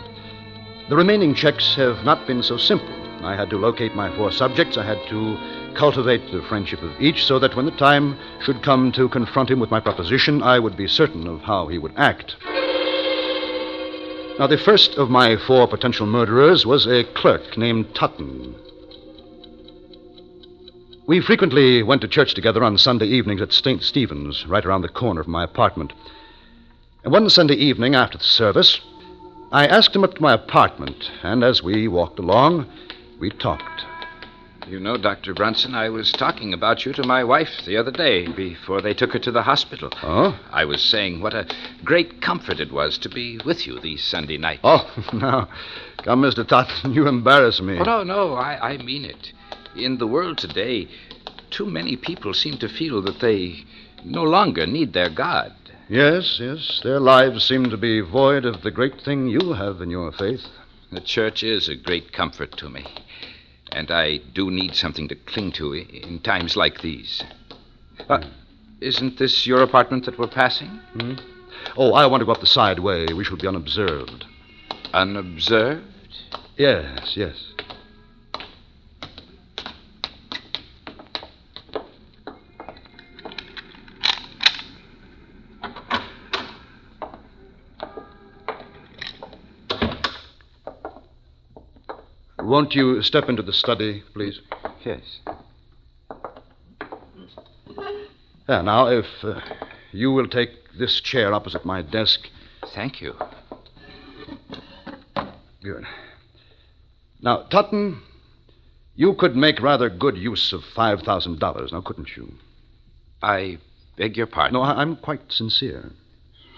The remaining checks have not been so simple. I had to locate my 4 subjects. I had to cultivate the friendship of each so that when the time should come to confront him with my proposition, I would be certain of how he would act. Now, the first of my 4 potential murderers was a clerk named Totten. We frequently went to church together on Sunday evenings at St. Stephen's, right around the corner of my apartment. And one Sunday evening after the service, I asked him up to my apartment, and as we walked along, we talked. You know, Dr. Bronson, I was talking about you to my wife the other day before they took her to the hospital. Oh? I was saying what a great comfort it was to be with you these Sunday nights. Oh, now, come, Mr. Totten, you embarrass me. Oh, no, I mean it. In the world today, too many people seem to feel that they no longer need their God. Yes, their lives seem to be void of the great thing you have in your faith. The church is a great comfort to me. And I do need something to cling to in times like these. Isn't this your apartment that we're passing? Hmm? Oh, I want to go up the side way. We shall be unobserved. Unobserved? Yes. Won't you step into the study, please? Yes. Yeah, now, if you will take this chair opposite my desk. Thank you. Good. Now, Tutton, you could make rather good use of $5,000, now, couldn't you? I beg your pardon? No, I'm quite sincere.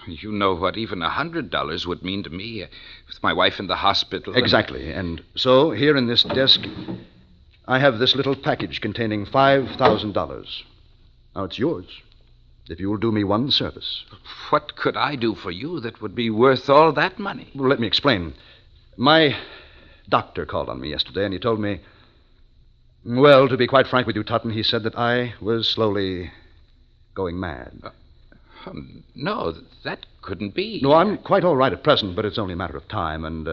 You know what even $100 would mean to me with my wife in the hospital. Exactly. And so, here in this desk, I have this little package containing $5,000. Now, it's yours, if you will do me one service. What could I do for you that would be worth all that money? Well, let me explain. My doctor called on me yesterday, and he told me... Well, to be quite frank with you, Tutton, he said that I was slowly going mad. No, that couldn't be. No, I'm quite all right at present, but it's only a matter of time, and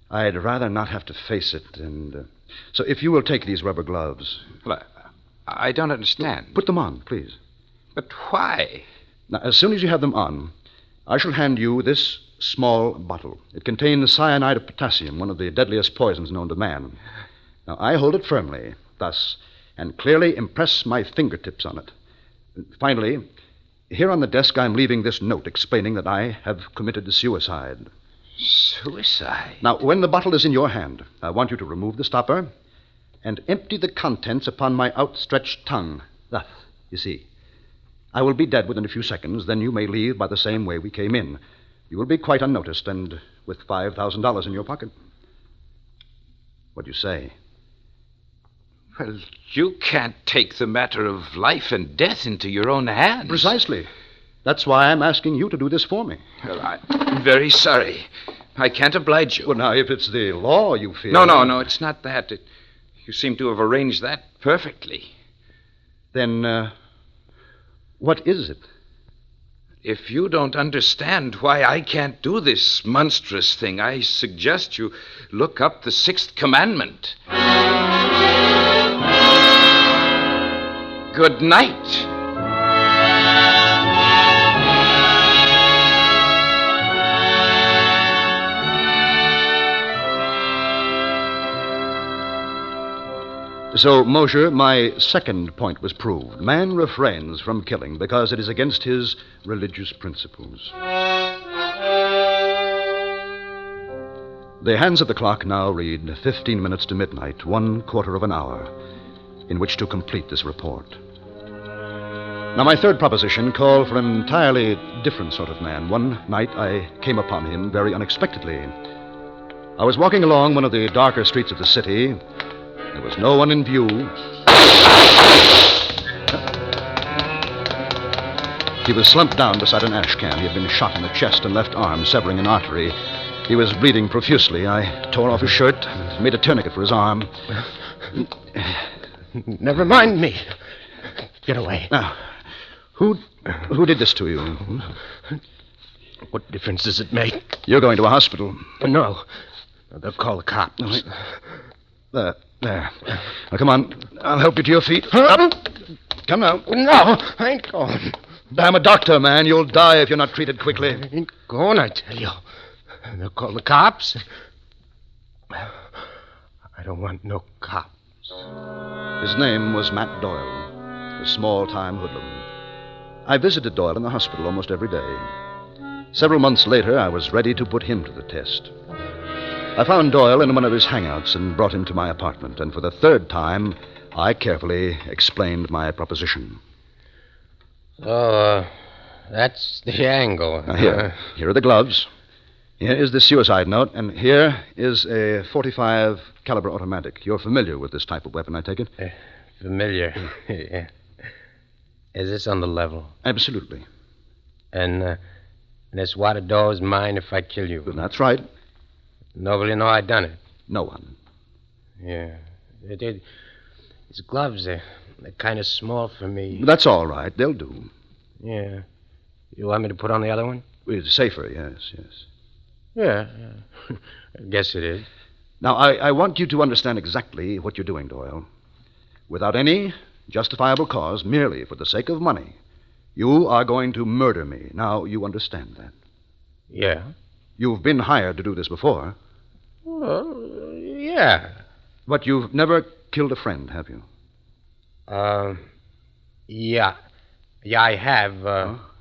I'd rather not have to face it. And so if you will take these rubber gloves... Well, I don't understand. Put them on, please. But why? Now, as soon as you have them on, I shall hand you this small bottle. It contains cyanide of potassium, one of the deadliest poisons known to man. Now, I hold it firmly, thus, and clearly impress my fingertips on it. Finally, here on the desk, I'm leaving this note explaining that I have committed suicide. Suicide? Now, when the bottle is in your hand, I want you to remove the stopper and empty the contents upon my outstretched tongue. Thus, you see. I will be dead within a few seconds, then you may leave by the same way we came in. You will be quite unnoticed, and with $5,000 in your pocket. What do you say? Well, you can't take the matter of life and death into your own hands. Precisely. That's why I'm asking you to do this for me. Well, I'm very sorry. I can't oblige you. Well, now, if it's the law you fear... No, it's not that. You seem to have arranged that perfectly. Then, what is it? If you don't understand why I can't do this monstrous thing, I suggest you look up the 6th commandment. Good night. So, Mosher, my second point was proved. Man refrains from killing because it is against his religious principles. The hands of the clock now read 15 minutes to midnight, 1/4 of an hour, in which to complete this report. Now, my third proposition called for an entirely different sort of man. One night I came upon him very unexpectedly. I was walking along one of the darker streets of the city. There was no one in view. He was slumped down beside an ash can. He had been shot in the chest and left arm, severing an artery. He was bleeding profusely. I tore off his shirt and made a tourniquet for his arm. Never mind me. Get away. Now, who did this to you? What difference does it make? You're going to a hospital. No. They'll call the cops. There. Now, come on. I'll help you to your feet. Up. Come now. No, I ain't going. I'm a doctor, man. You'll die if you're not treated quickly. I ain't going, I tell you. They'll call the cops. I don't want no cops. His name was Matt Doyle, a small-time hoodlum. I visited Doyle in the hospital almost every day. Several months later, I was ready to put him to the test. I found Doyle in one of his hangouts and brought him to my apartment, and for the third time, I carefully explained my proposition. So, that's the angle. Now, here are the gloves. Here is the suicide note, and here is a .45 caliber automatic. You're familiar with this type of weapon, I take it? Familiar. Yeah. Is this on the level? Absolutely. And this water door is mine if I kill you? Well, that's right. Nobody know I done it? No one. Yeah. These gloves, they're kind of small for me. That's all right. They'll do. Yeah. You want me to put on the other one? It's safer, yes. Yeah. I guess it is. Now, I want you to understand exactly what you're doing, Doyle. Without any justifiable cause, merely for the sake of money, you are going to murder me. Now, you understand that? Yeah. You've been hired to do this before. Well, yeah, Yeah. But you've never killed a friend, have you? Yeah. Yeah, I have.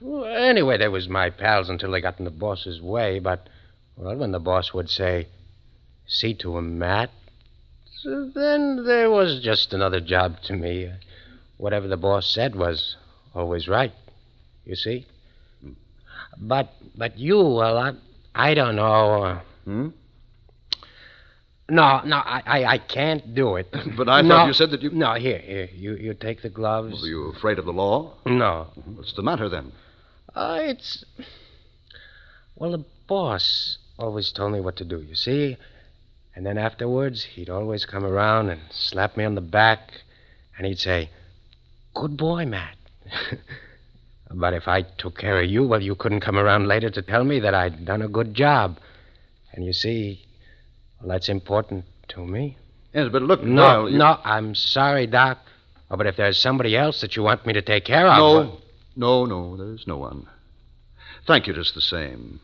Well, anyway, they was my pals until they got in the boss's way. But, well, when the boss would say, see to him, Matt, so then there was just another job to me. Whatever the boss said was always right, you see? But you, well, I don't know. No, I can't do it. But I thought you said that you... No, here, you take the gloves. Well, are you afraid of the law? No. What's the matter, then? It's... Well, the boss always told me what to do, you see? And then afterwards, he'd always come around and slap me on the back, and he'd say, good boy, Matt. But if I took care of you, well, you couldn't come around later to tell me that I'd done a good job. And you see, well, that's important to me. Yes, but look, No, I'm sorry, Doc. Oh, but if there's somebody else that you want me to take care of... No, there's no one. Thank you just the same.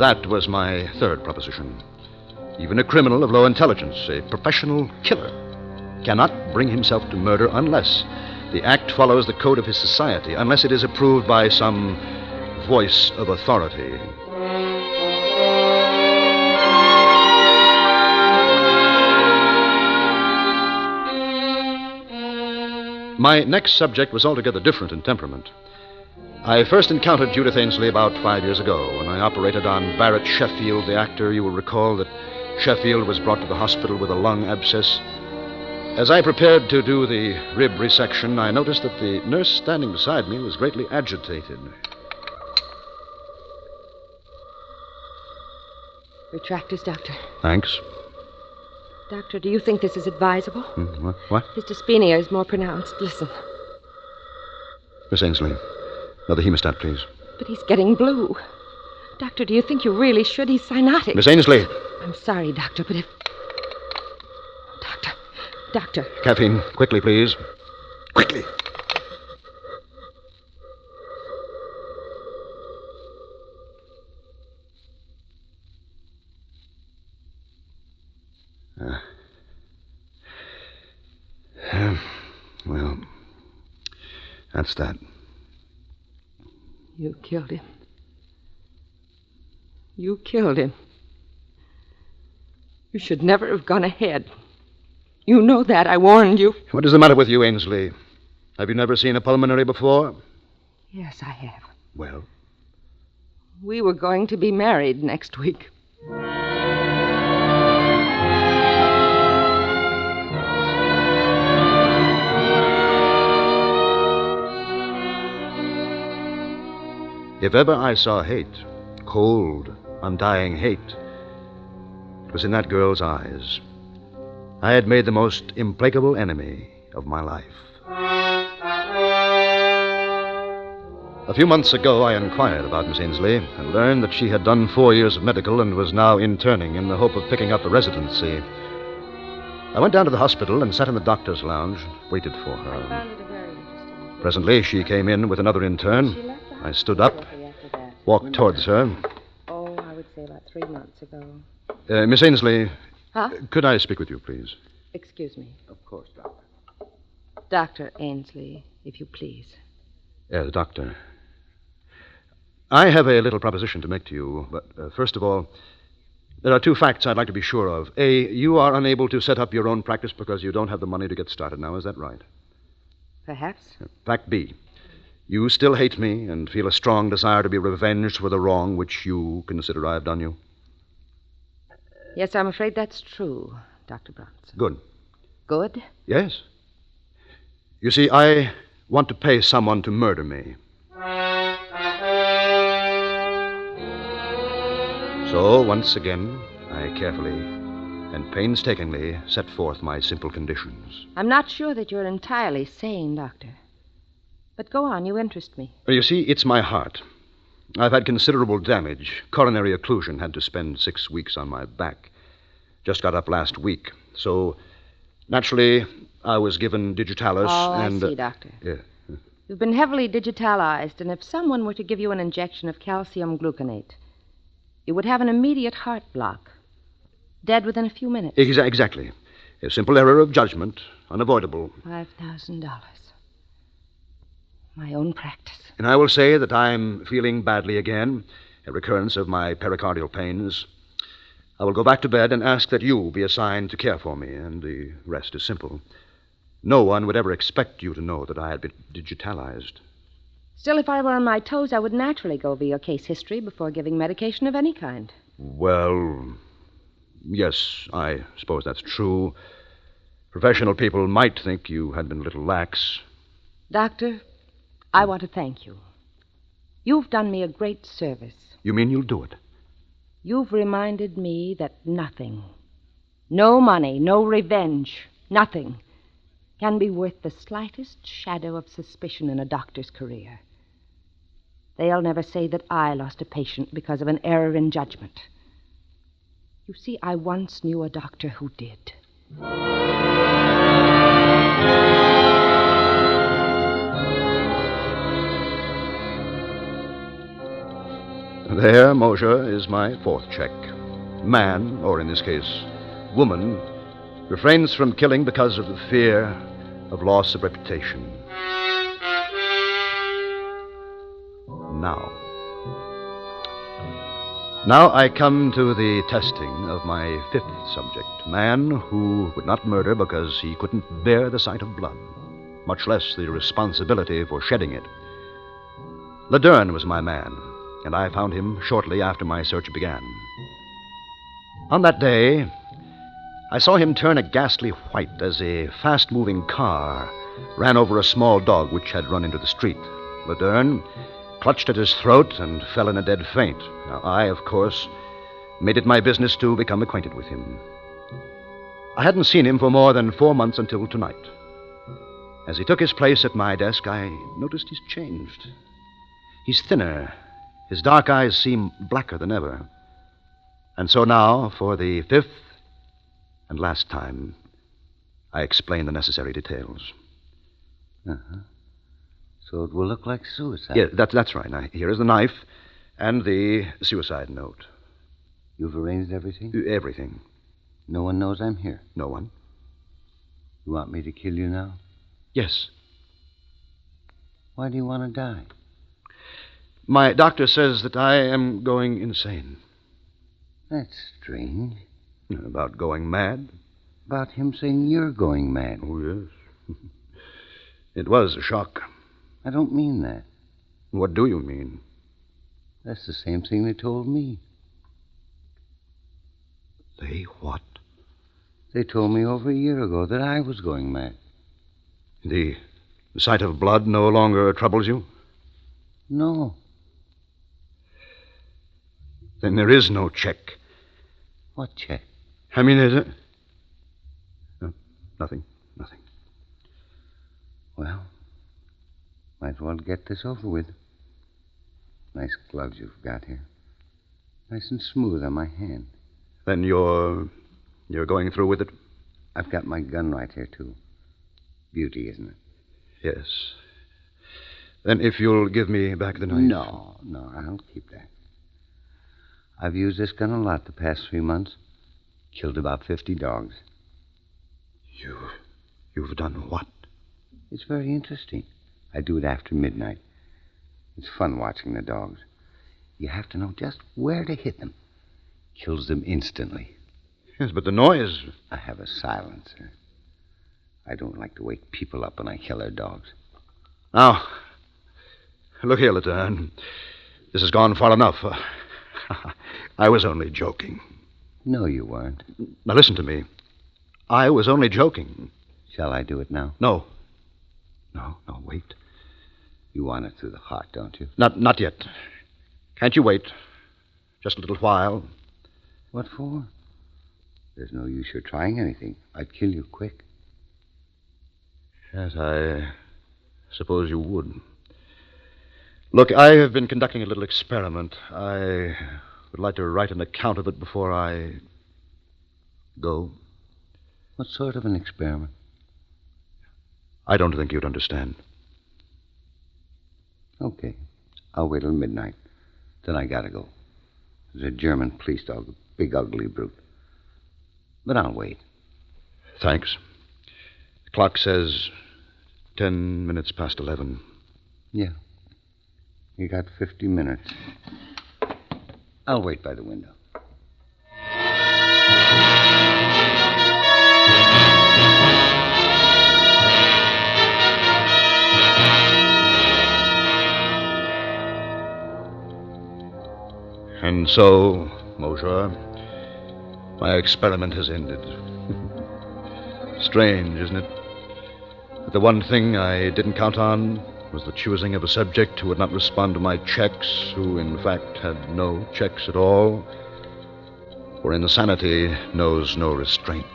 That was my third proposition. Even a criminal of low intelligence, a professional killer, cannot bring himself to murder unless the act follows the code of his society, unless it is approved by some voice of authority. My next subject was altogether different in temperament. I first encountered Judith Ainsley about 5 years ago when I operated on Barrett Sheffield, the actor. You will recall that Sheffield was brought to the hospital with a lung abscess. As I prepared to do the rib resection, I noticed that the nurse standing beside me was greatly agitated. Retractors, Doctor. Thanks. Doctor, do you think this is advisable? What? His dyspnea is more pronounced. Listen. Miss Ainsley, another hemostat, please. But he's getting blue. Doctor, do you think you really should? He's cyanotic. Miss Ainsley! I'm sorry, Doctor, but if... Doctor. Caffeine, quickly, please. Quickly. Well, that's that. You killed him. You killed him. You should never have gone ahead. You know that. I warned you. What is the matter with you, Ainsley? Have you never seen a pulmonary before? Yes, I have. Well? We were going to be married next week. If ever I saw hate, cold, undying hate, it was in that girl's eyes. I had made the most implacable enemy of my life. A few months ago, I inquired about Miss Ainsley and learned that she had done 4 years of medical and was now interning in the hope of picking up a residency. I went down to the hospital and sat in the doctor's lounge and waited for her. Presently, she came in with another intern. I stood up, walked towards her. Oh, I would say about 3 months ago. Miss Ainsley, Huh? could I speak with you, please? Excuse me. Of course, Doctor. Dr. Ainsley, if you please. Yes, Doctor. I have a little proposition to make to you, but first of all, there are 2 facts I'd like to be sure of. A, you are unable to set up your own practice because you don't have the money to get started now. Is that right? Perhaps. Fact B, you still hate me and feel a strong desire to be revenged for the wrong which you consider I have done you. Yes, I'm afraid that's true, Dr. Bronson. Good. Good? Yes. You see, I want to pay someone to murder me. So, once again, I carefully and painstakingly set forth my simple conditions. I'm not sure that you're entirely sane, Doctor. But go on, you interest me. You see, it's my heart. I've had considerable damage. Coronary occlusion. Had to spend 6 weeks on my back. Just got up last week. So, naturally, I was given digitalis and... I see, Doctor. Yeah. You've been heavily digitalized, and if someone were to give you an injection of calcium gluconate, You would have an immediate heart block. Dead within a few minutes. Exactly. A simple error of judgment, unavoidable. $5,000. My own practice. And I will say that I'm feeling badly again, a recurrence of my pericardial pains. I will go back to bed and ask that you be assigned to care for me, and the rest is simple. No one would ever expect you to know that I had been digitalized. Still, if I were on my toes, I would naturally go over your case history before giving medication of any kind. Well, yes, I suppose that's true. Professional people might think you had been a little lax. Doctor, I want to thank you. You've done me a great service. You mean you'll do it? You've reminded me that nothing, no money, no revenge, nothing, can be worth the slightest shadow of suspicion in a doctor's career. They'll never say that I lost a patient because of an error in judgment. You see, I once knew a doctor who did. There, Moshe, is my fourth check. Man, or in this case, woman, refrains from killing because of the fear of loss of reputation. Now I come to the testing of my fifth subject, man who would not murder because he couldn't bear the sight of blood, much less the responsibility for shedding it. Laderne was my man, and I found him shortly after my search began. On that day, I saw him turn a ghastly white as a fast-moving car ran over a small dog which had run into the street. Laderne clutched at his throat and fell in a dead faint. Now, I, of course, made it my business to become acquainted with him. I hadn't seen him for more than 4 months until tonight. As he took his place at my desk, I noticed he's changed. He's thinner. His dark eyes seem blacker than ever. And so now, for the fifth and last time, I explain the necessary details. Uh-huh. So it will look like suicide. Yeah, that's right. Now, here is the knife and the suicide note. You've arranged everything? Everything. No one knows I'm here? No one. You want me to kill you now? Yes. Why do you want to die? My doctor says that I am going insane. That's strange. About going mad? About him saying you're going mad. Oh, yes. It was a shock. I don't mean that. What do you mean? That's the same thing they told me. They what? They told me over a year ago that I was going mad. The sight of blood no longer troubles you? No. Then there is no check. What check? I mean, is it? No, nothing. Well, might as well get this over with. Nice gloves you've got here. Nice and smooth on my hand. Then you're going through with it? I've got my gun right here, too. Beauty, isn't it? Yes. Then if you'll give me back the knife. No, I'll keep that. I've used this gun a lot the past 3 months. Killed about 50 dogs. You've done what? It's very interesting. I do it after midnight. It's fun watching the dogs. You have to know just where to hit them. Kills them instantly. Yes, but the noise... I have a silencer. I don't like to wake people up when I kill their dogs. Now, look here, Laderne. This has gone far enough. I was only joking. No, you weren't. Now, listen to me. I was only joking. Shall I do it now? No, wait. You want it through the heart, don't you? Not yet. Can't you wait? Just a little while. What for? There's no use your trying anything. I'd kill you quick. Yes, I suppose you would. Look, I have been conducting a little experiment. I would like to write an account of it before I go. What sort of an experiment? I don't think you'd understand. Okay. I'll wait till midnight. Then I gotta go. There's a German police dog, a big ugly brute. But I'll wait. Thanks. The clock says 10 minutes past 11. Yeah. You got 50 minutes. I'll wait by the window. And so, Mosher, my experiment has ended. Strange, isn't it? That the one thing I didn't count on was the choosing of a subject who would not respond to my checks, who, in fact, had no checks at all. For insanity knows no restraint.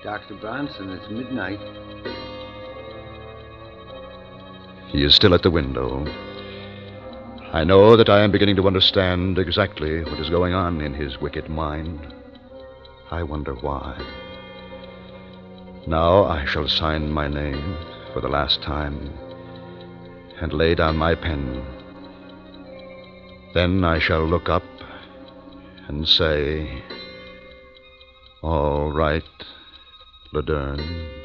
Dr. Bronson, it's midnight. He is still at the window. I know that I am beginning to understand exactly what is going on in his wicked mind. I wonder why. Now I shall sign my name for the last time and lay down my pen. Then I shall look up and say, "All right, Laderne."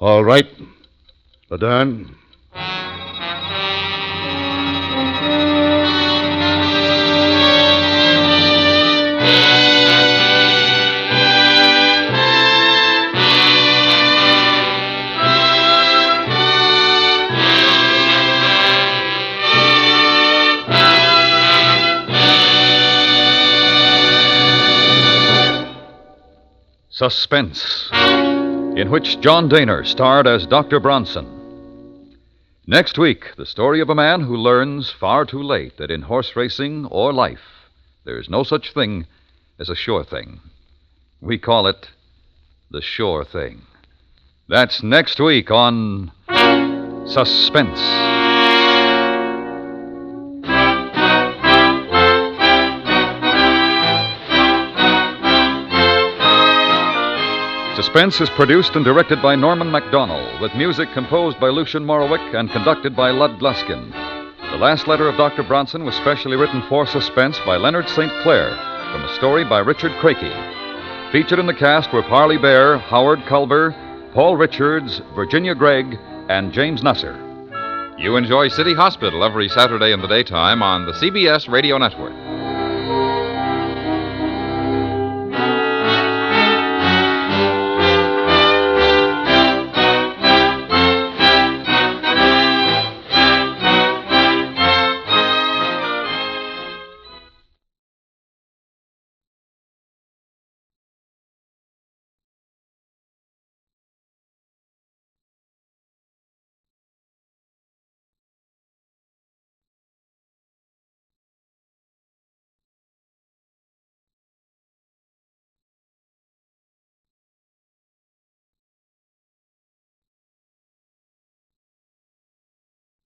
All right, Laderne. Suspense, in which John Dehner starred as Dr. Bronson. Next week, the story of a man who learns far too late that in horse racing or life, there is no such thing as a sure thing. We call it the sure thing. That's next week on Suspense. Suspense is produced and directed by Norman MacDonald, with music composed by Lucian Morowick and conducted by Lud Gluskin. The Last Letter of Dr. Bronson was specially written for Suspense by Leonard St. Clair, from a story by Richard Crakey. Featured in the cast were Parley Bear, Howard Culber, Paul Richards, Virginia Gregg, and James Nusser. You enjoy City Hospital every Saturday in the daytime on the CBS Radio Network.